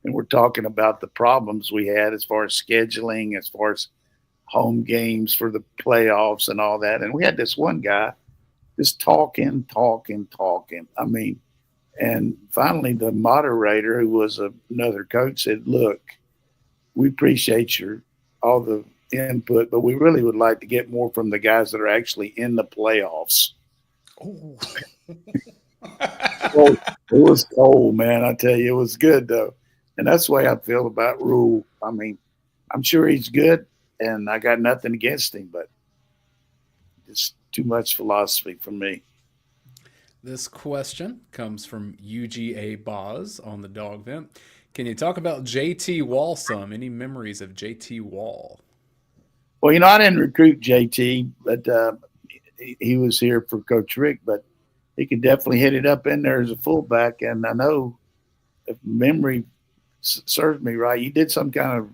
and we're talking about the problems we had as far as scheduling, as far as home games for the playoffs and all that. And we had this one guy just talking. I mean, and finally, the moderator, who was another coach, said, "Look, we appreciate all the input, but we really would like to get more from the guys that are actually in the playoffs." Oh. Well, it was cold, man. I tell you, it was good though, and that's the way I feel about Rule. I mean, I'm sure he's good, and I got nothing against him, but it's too much philosophy for me. This question comes from UGA Boz on the Dog Vent. Can you talk about JT Wall some? Any memories of JT Wall? Well, I didn't recruit JT, but he was here for Coach Rick, but he could definitely hit it up in there as a fullback. And I know, if memory serves me right, you did some kind of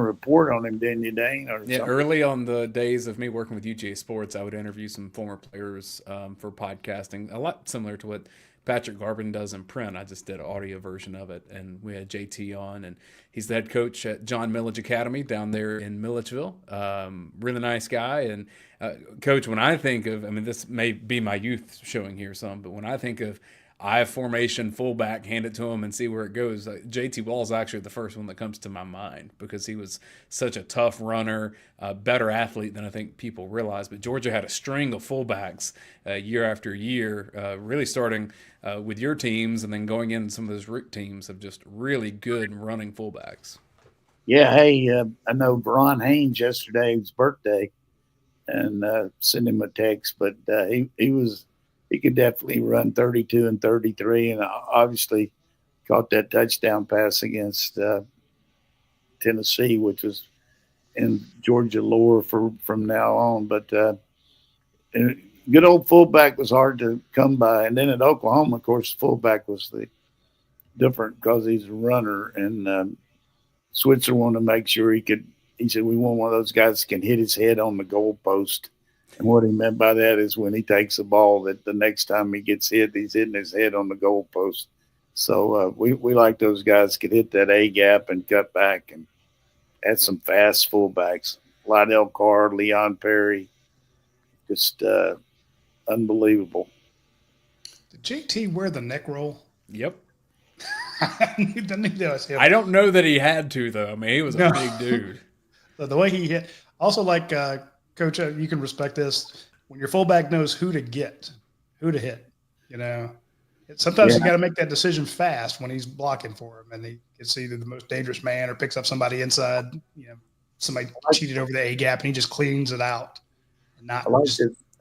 report on him, didn't you, Dayne? Early on the days of me working with UGASports, I would interview some former players for podcasting, a lot similar to what Patrick Garvin does in print. I just did an audio version of it, and we had JT on, and he's the head coach at John Millage Academy down there in Milledgeville. Really nice guy. And Coach, when I think of, I mean, this may be my youth showing here some, but when I think of I formation fullback, hand it to him and see where it goes. JT Wall is actually the first one that comes to my mind because he was such a tough runner, better athlete than I think people realize. But Georgia had a string of fullbacks year after year, really starting with your teams and then going into some of those Rick teams of just really good running fullbacks. Yeah, hey, I know Veron Haynes yesterday, his birthday, and sent him a text, but he could definitely run 32 and 33, and obviously caught that touchdown pass against Tennessee, which was in Georgia lore from now on. But good old fullback was hard to come by. And then at Oklahoma, of course, fullback was the different because he's a runner. And Switzer wanted to make sure he said, we want one of those guys that can hit his head on the goalpost. And what he meant by that is when he takes the ball, that the next time he gets hit, he's hitting his head on the goalpost. So we like those guys could hit that A gap and cut back, and had some fast fullbacks. Lydell Carr, Leon Perry, just unbelievable. Did JT wear the neck roll? Yep. I don't know that he had to, though. I mean, he was a big dude. The way he hit. Also, like Coach, you can respect this. When your fullback knows who to get, who to hit, sometimes you got to make that decision fast when he's blocking for him, and he gets either the most dangerous man or picks up somebody inside. Somebody cheated over the A gap, and he just cleans it out, and not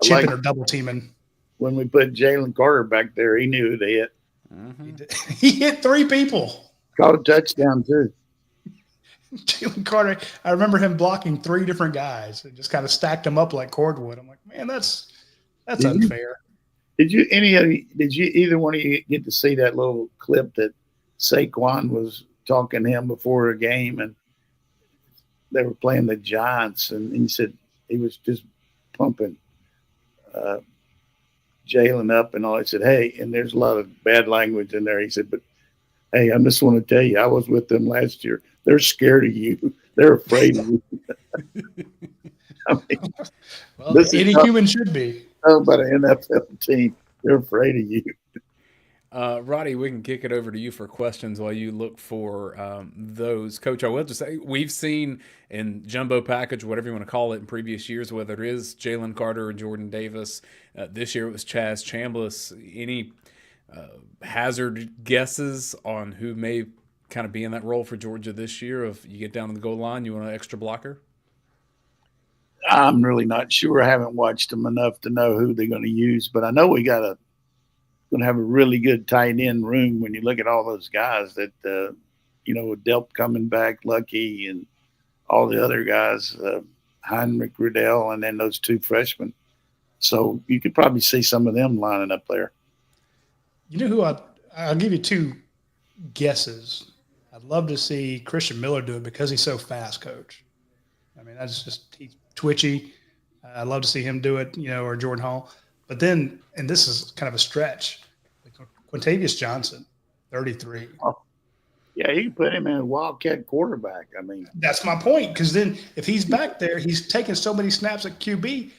chipping or double teaming. When we put Jalen Carter back there, he knew who to hit. Mm-hmm. He hit 3 people. Caught a touchdown too. Jalen Carter, I remember him blocking 3 different guys and just kind of stacked them up like cordwood. I'm like, man, that's That's Did you unfair. did you either one of you get to see that little clip that Saquon was talking to him before a game, and they were playing the Giants, and he said he was just pumping uh, Jalen up and all. He said, "Hey," and there's a lot of bad language in there. He said, "But hey, I just want to tell you, I was with them last year. They're scared of you. They're afraid of you." I mean, Well, this is any human should be. about an NFL team. They're afraid of you. Roddy, we can kick it over to you for questions while you look for those. Coach, I will just say we've seen in jumbo package, whatever you want to call it, in previous years, whether it is Jalen Carter or Jordan Davis. This year it was Chaz Chambliss. Any hazard guesses on who may kind of be in that role for Georgia this year? If you get down to the goal line, you want an extra blocker? I'm really not sure. I haven't watched them enough to know who they're going to use, but I know we got going to have a really good tight end room when you look at all those guys that with Delp coming back, Lucky, and all the other guys, Heinrich, Riddell, and then those two freshmen. So you could probably see some of them lining up there. You know who I'll give you two guesses. I'd love to see Christian Miller do it because he's so fast, Coach. I mean, that's just he's twitchy. I'd love to see him do it, or Jordan Hall. But then, and this is kind of a stretch, Quintavious Johnson, 33. Oh, yeah, you can put him in a Wildcat quarterback. I mean, that's my point. Because then, if he's back there, he's taking so many snaps at QB.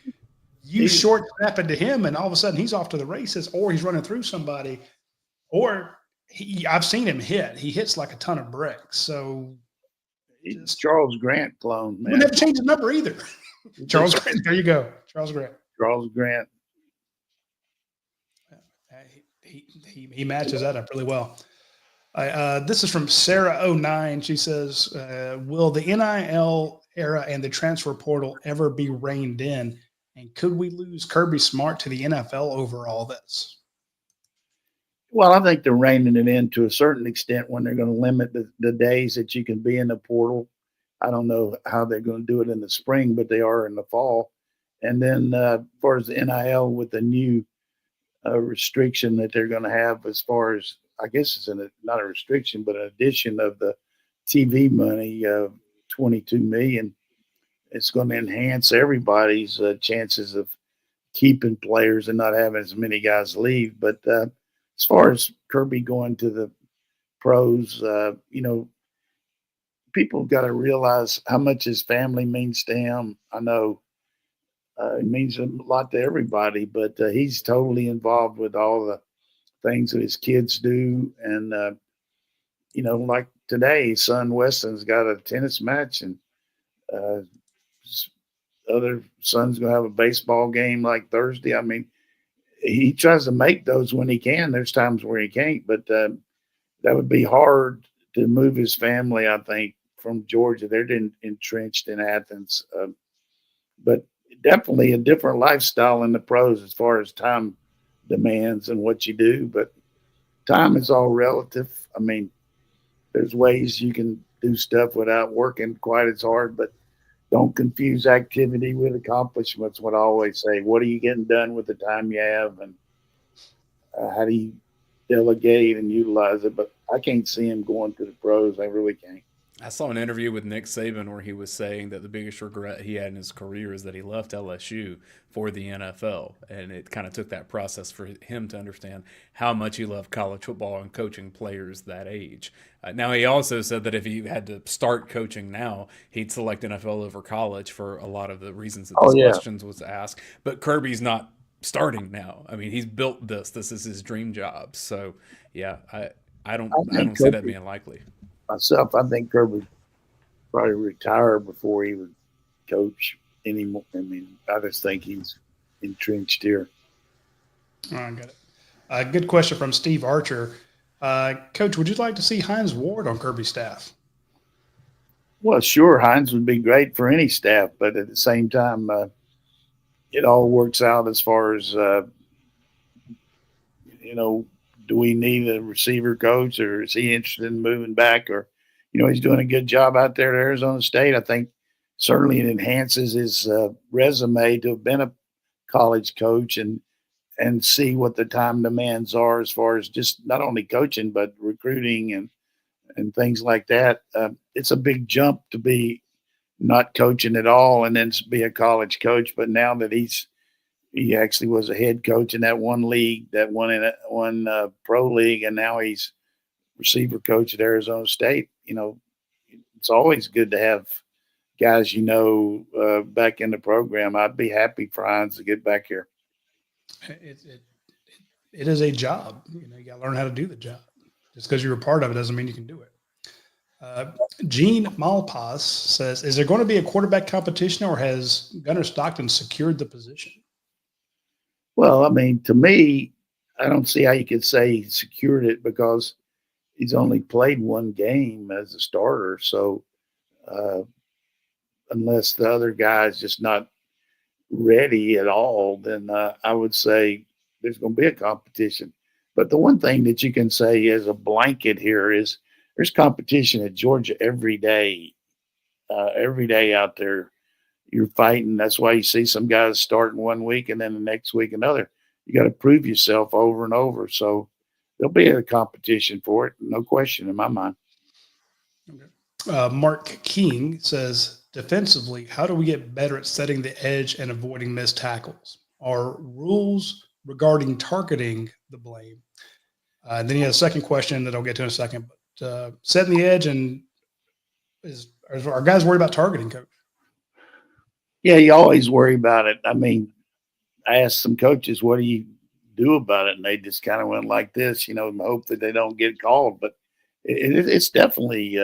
You short snap it to him, and all of a sudden he's off to the races, or he's running through somebody, or I've seen him hit. He hits like a ton of bricks. So he's Charles Grant clone, man. We never change the number either. Charles Grant. There you go. Charles Grant. Charles Grant. He matches that up really well. This is from Sarah09. She says, will the NIL era and the transfer portal ever be reined in? And could we lose Kirby Smart to the NFL over all this? Well, I think they're reining it in to a certain extent when they're going to limit the days that you can be in the portal. I don't know how they're going to do it in the spring, but they are in the fall. And then as far as the NIL with the new restriction that they're going to have as far as, I guess it's not a restriction, but an addition of the TV money of $22 million. It's going to enhance everybody's chances of keeping players and not having as many guys leave. But as far as Kirby going to the pros, people have got to realize how much his family means to him. I know it means a lot to everybody, but he's totally involved with all the things that his kids do. And, like today, his son Weston's got a tennis match, and other son's going to have a baseball game like Thursday. I mean, he tries to make those when he can. There's times where he can't, but that would be hard to move his family, I think, from Georgia. They're entrenched in Athens. But definitely a different lifestyle in the pros as far as time demands and what you do. But time is all relative. I mean, there's ways you can do stuff without working quite as hard, but don't confuse activity with accomplishments. What I always say, what are you getting done with the time you have, and how do you delegate and utilize it? But I can't see him going to the pros. I really can't. I saw an interview with Nick Saban where he was saying that the biggest regret he had in his career is that he left LSU for the NFL. And it kind of took that process for him to understand how much he loved college football and coaching players that age. Now, he also said that if he had to start coaching now, he'd select NFL over college for a lot of the reasons that this questions was asked. But Kirby's not starting now. I mean, he's built this. This is his dream job. So, yeah, I don't see that being likely. Myself, I think Kirby probably retire before he would coach anymore. I mean, I just think he's entrenched here. Oh, I got it. Good question from Steve Archer. Coach, would you like to see Hines Ward on Kirby's staff? Well, sure, Hines would be great for any staff, but at the same time, it all works out as far as, do we need a receiver coach, or is he interested in moving back? Or, he's doing a good job out there at Arizona State. I think certainly it enhances his resume to have been a college coach and see what the time demands are as far as just not only coaching but recruiting and things like that. It's a big jump to be not coaching at all and then be a college coach. But now that he actually was a head coach in that one league, that one pro league, and now he's receiver coach at Arizona State. It's always good to have guys back in the program. I'd be happy for Hines to get back here. It is a job. You got to learn how to do the job. Just because you're a part of it doesn't mean you can do it. Gene Malpas says, is there going to be a quarterback competition, or has Gunnar Stockton secured the position? Well, I mean, to me, I don't see how you could say he secured it because he's only played one game as a starter. So unless the other guy's just not ready at all, then I would say there's going to be a competition. But the one thing that you can say as a blanket here is there's competition at Georgia every day. Every day out there, you're fighting. That's why you see some guys starting one week and then the next week another. You got to prove yourself over and over. So there'll be a competition for it, no question in my mind. Okay. Mark King says, defensively, how do we get better at setting the edge and avoiding missed tackles? Are rules regarding targeting the blame? And then he has a second question that I'll get to in a second. But setting the edge, and are guys worried about targeting, Coach? Yeah, you always worry about it. I mean, I asked some coaches, what do you do about it? And they just kind of went like this, hope that they don't get called. But it's definitely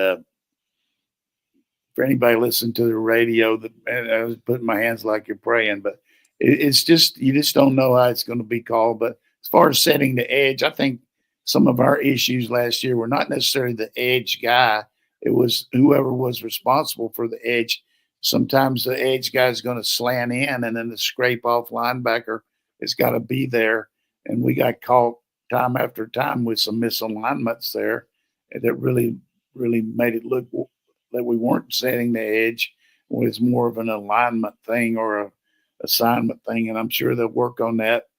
for anybody listening to the radio, and I was putting my hands like you're praying, but it's just, you just don't know how it's going to be called. But as far as setting the edge, I think some of our issues last year were not necessarily the edge guy. It was whoever was responsible for the edge. Sometimes the edge guy is going to slant in, and then the scrape off linebacker has got to be there. And we got caught time after time with some misalignments there that really, really made it look that we weren't setting the edge. It was more of an alignment thing or a assignment thing. And I'm sure they'll work on that.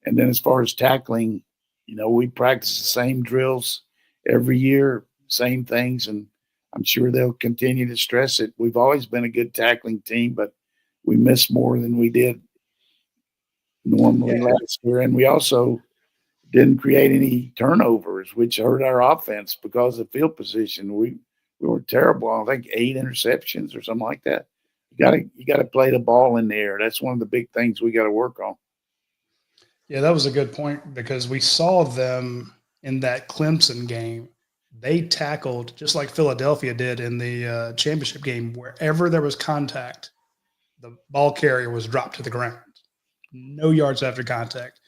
And then as far as tackling, we practice the same drills every year, same things. And I'm sure they'll continue to stress it. We've always been a good tackling team, but we miss more than we did normally last year. And we also didn't create any turnovers, which hurt our offense because of field position. We were terrible. I think 8 interceptions or something like that. You got to play the ball in the air. That's one of the big things we got to work on. Yeah, that was a good point because we saw them in that Clemson game. They tackled just like Philadelphia did in the championship game. Wherever there was contact, the ball carrier was dropped to the ground. No yards after contact.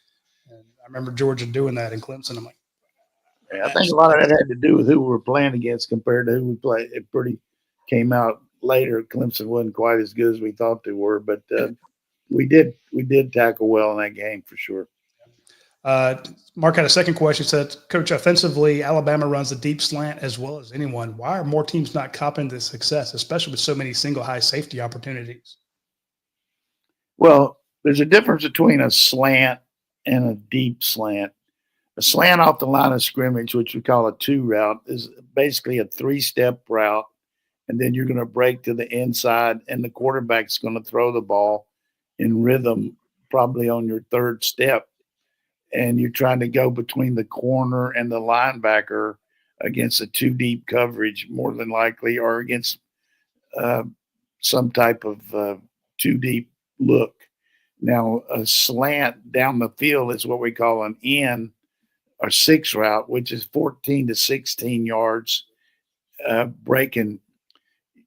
And I remember Georgia doing that in Clemson. I'm like, I think a lot of that had to do with who we were playing against compared to who we played. It pretty came out later. Clemson wasn't quite as good as we thought they were, but we did tackle well in that game for sure. Mark had a second question. He said, Coach, offensively, Alabama runs a deep slant as well as anyone. Why are more teams not copying this success, especially with so many single high safety opportunities? Well, there's a difference between a slant and a deep slant. A slant off the line of scrimmage, which we call a 2 route, is basically a 3-step route. And then you're going to break to the inside, and the quarterback's going to throw the ball in rhythm, probably on your 3rd step. And you're trying to go between the corner and the linebacker against a 2-deep coverage, more than likely, or against some type of 2-deep look. Now, a slant down the field is what we call an in or 6 route, which is 14 to 16 yards, breaking.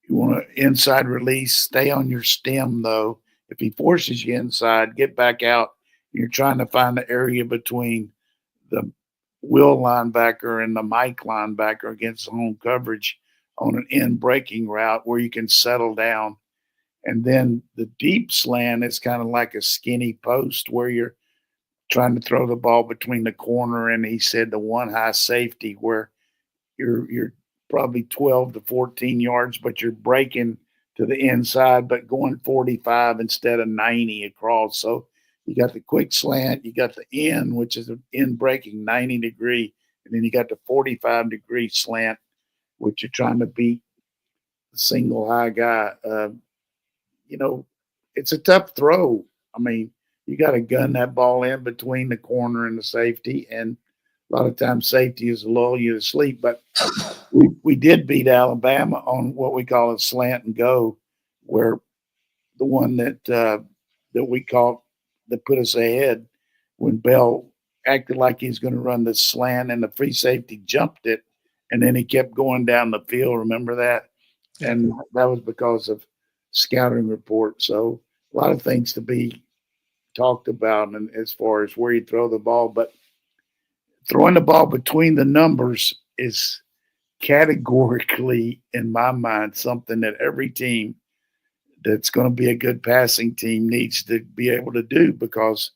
You want to inside release, stay on your stem, though. If he forces you inside, get back out. You're trying to find the area between the Will linebacker and the Mike linebacker against home coverage on an in breaking route where you can settle down. And then the deep slant is kind of like a skinny post where you're trying to throw the ball between the corner and, he said, the one high safety, where you're probably 12 to 14 yards, but you're breaking to the inside, but going 45 instead of 90 across. So You got the quick slant. You got the in, which is an in breaking 90 degree. And then you got the 45-degree slant, which you're trying to beat the single high guy. It's a tough throw. I mean, you got to gun that ball in between the corner and the safety. And a lot of times safety is to lull you to sleep. But we did beat Alabama on what we call a slant and go, where the one that we caught that put us ahead when Bell acted like he's going to run the slant and the free safety jumped it, and then he kept going down the field. Remember that? Yeah. And that was because of scouting report. So a lot of things to be talked about, and as far as where you throw the ball, but throwing the ball between the numbers is categorically, in my mind, something that every team that's going to be a good passing team needs to be able to do, because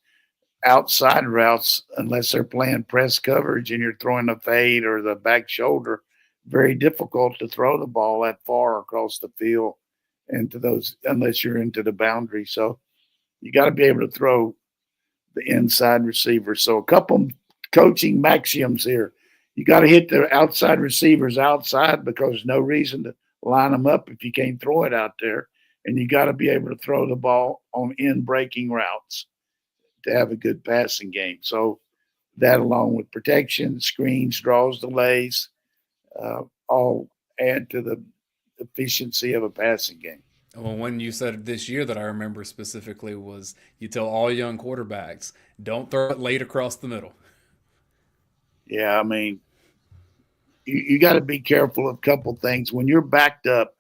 outside routes, unless they're playing press coverage and you're throwing a fade or the back shoulder, very difficult to throw the ball that far across the field into those, unless you're into the boundary. So you got to be able to throw the inside receiver. So a couple coaching maxims here. You got to hit the outside receivers outside, because there's no reason to line them up if you can't throw it out there. And you got to be able to throw the ball on in breaking routes to have a good passing game. So that, along with protection, screens, draws, delays, all add to the efficiency of a passing game. Well, one you said this year that I remember specifically was you tell all young quarterbacks, don't throw it late across the middle. Yeah, I mean, you got to be careful of a couple things. When you're backed up,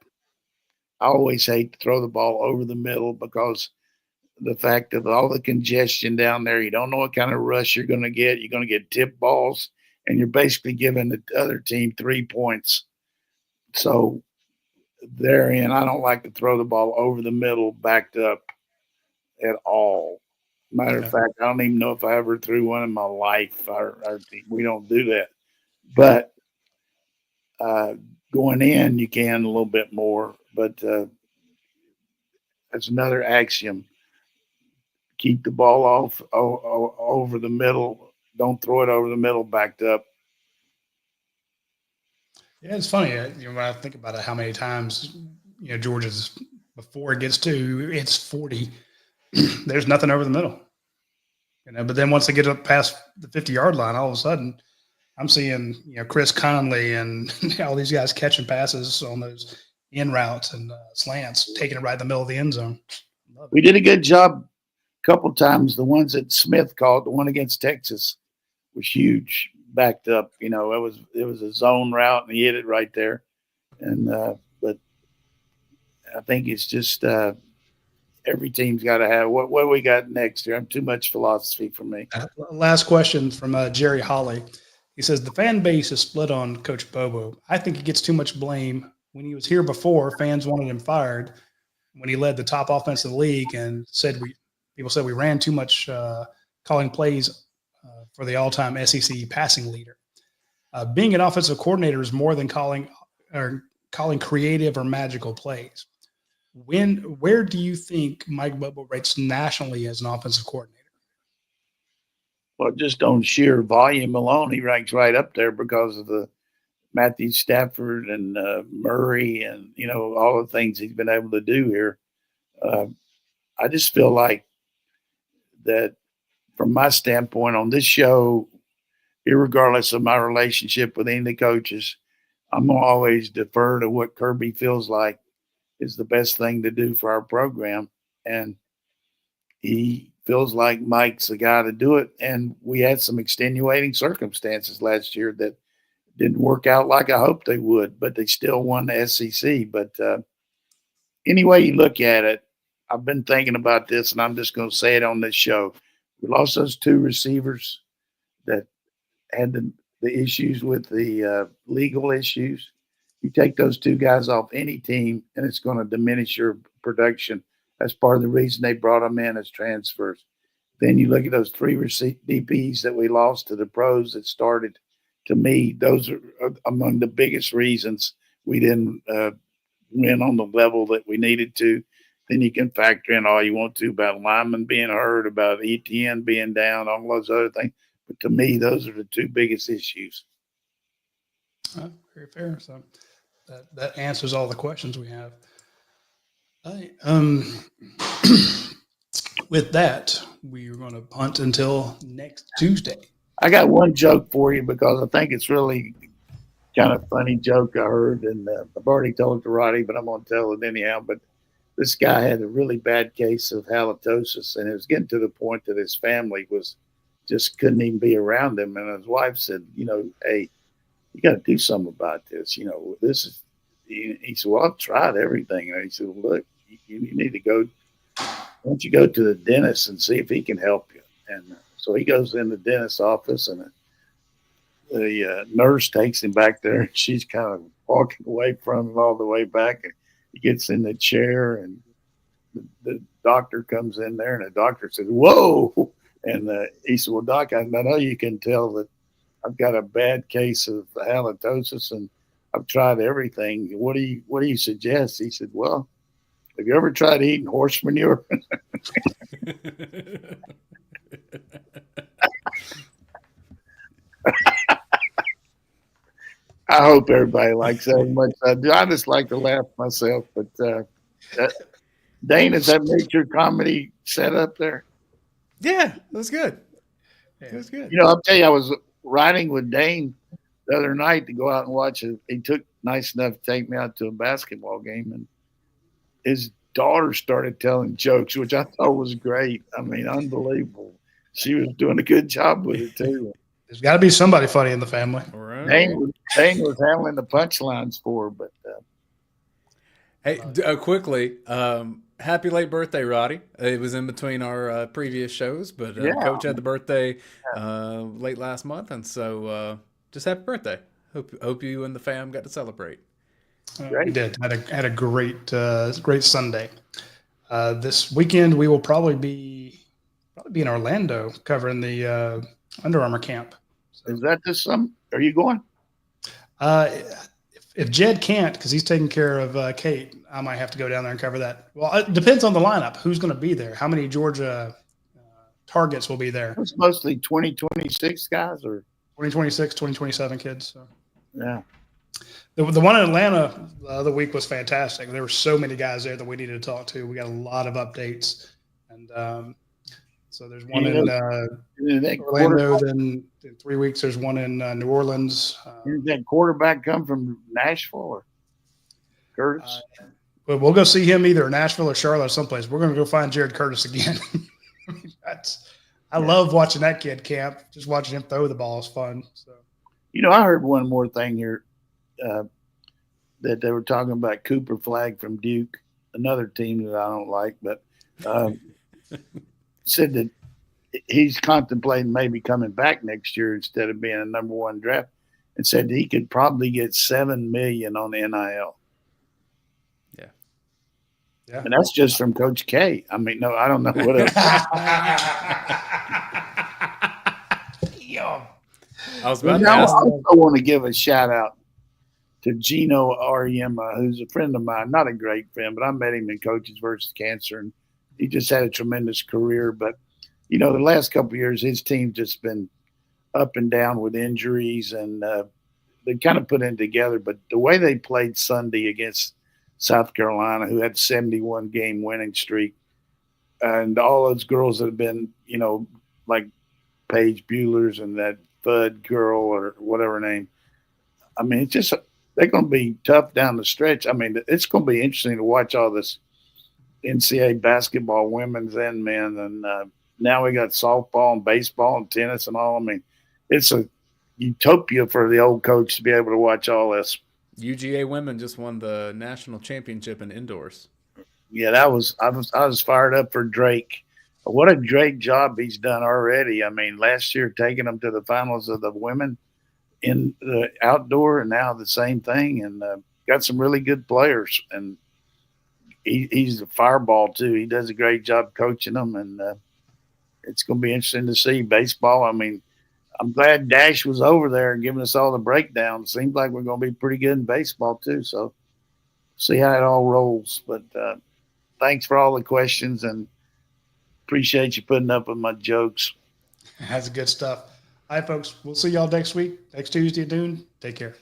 I always hate to throw the ball over the middle, because the fact of all the congestion down there, you don't know what kind of rush you're going to get. You're going to get tip balls, and you're basically giving the other team 3 points. So therein, I don't like to throw the ball over the middle backed up at all. Matter of fact, I don't even know if I ever threw one in my life. We don't do that. But going in, you can a little bit more. But that's another axiom. Keep the ball off over the middle. Don't throw it over the middle backed up. Yeah, it's funny. When I think about it, how many times, Georgia's, before it gets to it's 40, there's nothing over the middle. But then once they get up past the 50-yard line, all of a sudden, I'm seeing Chris Conley and all these guys catching passes on those in routes and slants, taking it right in the middle of the end zone. We did a good job a couple times. The ones that Smith called, the one against Texas, was huge, backed up. It was a zone route, and he hit it right there. And but I think it's just every team's got to have what we got next here. I'm too much philosophy for me. Last question from Jerry Holly. He says, the fan base is split on Coach Bobo. I think he gets too much blame. When he was here before, fans wanted him fired when he led the top offense of the league, and people said we ran too much calling plays for the all-time SEC passing leader. Being an offensive coordinator is more than calling creative or magical plays. Where do you think Mike Bobo rates nationally as an offensive coordinator? Well, just on sheer volume alone, he ranks right up there because of the Matthew Stafford and Murray and, all the things he's been able to do here. I just feel like that from my standpoint on this show, irregardless of my relationship with any of the coaches, I'm going to always defer to what Kirby feels like is the best thing to do for our program. And he feels like Mike's the guy to do it. And we had some extenuating circumstances last year that didn't work out like I hoped they would, but they still won the SEC. But any way you look at it, I've been thinking about this, and I'm just going to say it on this show. We lost those 2 receivers that had the issues with the legal issues. You take those 2 guys off any team, and it's going to diminish your production. That's part of the reason they brought them in as transfers. Then you look at those 3 DBs that we lost to the pros that started. To me, those are among the biggest reasons we didn't win on the level that we needed to. then you can factor in all you want to about Lyman being hurt, about ETN being down, all those other things. But to me, those are the two biggest issues. Very fair. So that answers all the questions we have. With that, we are going to punt until next Tuesday. I got one joke for you because I think it's really kind of funny joke I heard, and I've already told it to Roddy, but I'm going to tell it anyhow. But this guy had a really bad case of halitosis, and it was getting to the point that his family was just couldn't even be around him. And his wife said, hey, you got to do something about this. This is. He said, well, I've tried everything. And he said, well, look, you need to go. Why don't you go to the dentist and see if he can help you? And so he goes in the dentist's office, and the nurse takes him back there. And she's kind of walking away from him all the way back. And he gets in the chair, and the doctor comes in there, and the doctor says, whoa. And he said, well, Doc, I know you can tell that I've got a bad case of halitosis, and I've tried everything. What do you suggest? He said, well, have you ever tried eating horse manure? I hope everybody likes that as much as I do. I just like to laugh myself. But Dayne, has that made your comedy set up there? Yeah, it was good. It was good. I'll tell you, I was riding with Dayne the other night to go out and watch it. He took nice enough to take me out to a basketball game, and his daughter started telling jokes, which I thought was great. I mean, unbelievable. She was doing a good job with it too. There's got to be somebody funny in the family. Right. Dayne was handling the punchlines for her, but hey, quickly, happy late birthday, Roddy. It was in between our previous shows, but Coach had the birthday late last month, and so just happy birthday. Hope you and the fam got to celebrate. We did. Had a great Sunday. This weekend we will probably be in Orlando covering the Under Armour camp. So, is that this summer? Are you going? If Jed can't, because he's taking care of Kate, I might have to go down there and cover that. Well, it depends on the lineup. Who's going to be there? How many Georgia targets will be there? It's mostly 2026 guys or 2026, 2027 kids. So. Yeah. The one in Atlanta the other week was fantastic. There were so many guys there that we needed to talk to. We got a lot of updates. And so there's one in Orlando. Then in 3 weeks, there's one in New Orleans. Did that quarterback come from Nashville or Curtis? But we'll go see him either in Nashville or Charlotte or someplace. We're going to go find Jared Curtis again. I love watching that kid camp. Just watching him throw the ball is fun. So, I heard one more thing here that they were talking about Cooper Flagg from Duke, another team that I don't like, but said that he's contemplating maybe coming back next year instead of being a number one draft, and said he could probably get $7 million on NIL. Yeah, and that's just from Coach K. I mean, no, I don't know what else. I was about to ask. I also want to give a shout out to Gino Ariema, who's a friend of mine, not a great friend, but I met him in Coaches versus Cancer, and he just had a tremendous career. But, the last couple of years, his team's just been up and down with injuries, and they kind of put it together. But the way they played Sunday against South Carolina, who had 71-game winning streak, and all those girls that have been, like Paige Bueller's and that Bud girl or whatever her name. I mean, it's just they're going to be tough down the stretch. I mean, it's going to be interesting to watch all this NCAA basketball, women's and men, and now we got softball and baseball and tennis and all. I mean, it's a utopia for the old coach to be able to watch all this. UGA women just won the national championship in indoors. Yeah, I was fired up for Drake. What a great job he's done already. I mean, last year taking them to the finals of the women in the outdoor, and now the same thing, and got some really good players. And he's a fireball too. He does a great job coaching them, and it's going to be interesting to see baseball. I mean, I'm glad Dash was over there and giving us all the breakdown. Seems like we're going to be pretty good in baseball too. So see how it all rolls. But thanks for all the questions and appreciate you putting up with my jokes. That's good stuff. All right, folks. We'll see y'all next week, next Tuesday at noon. Take care.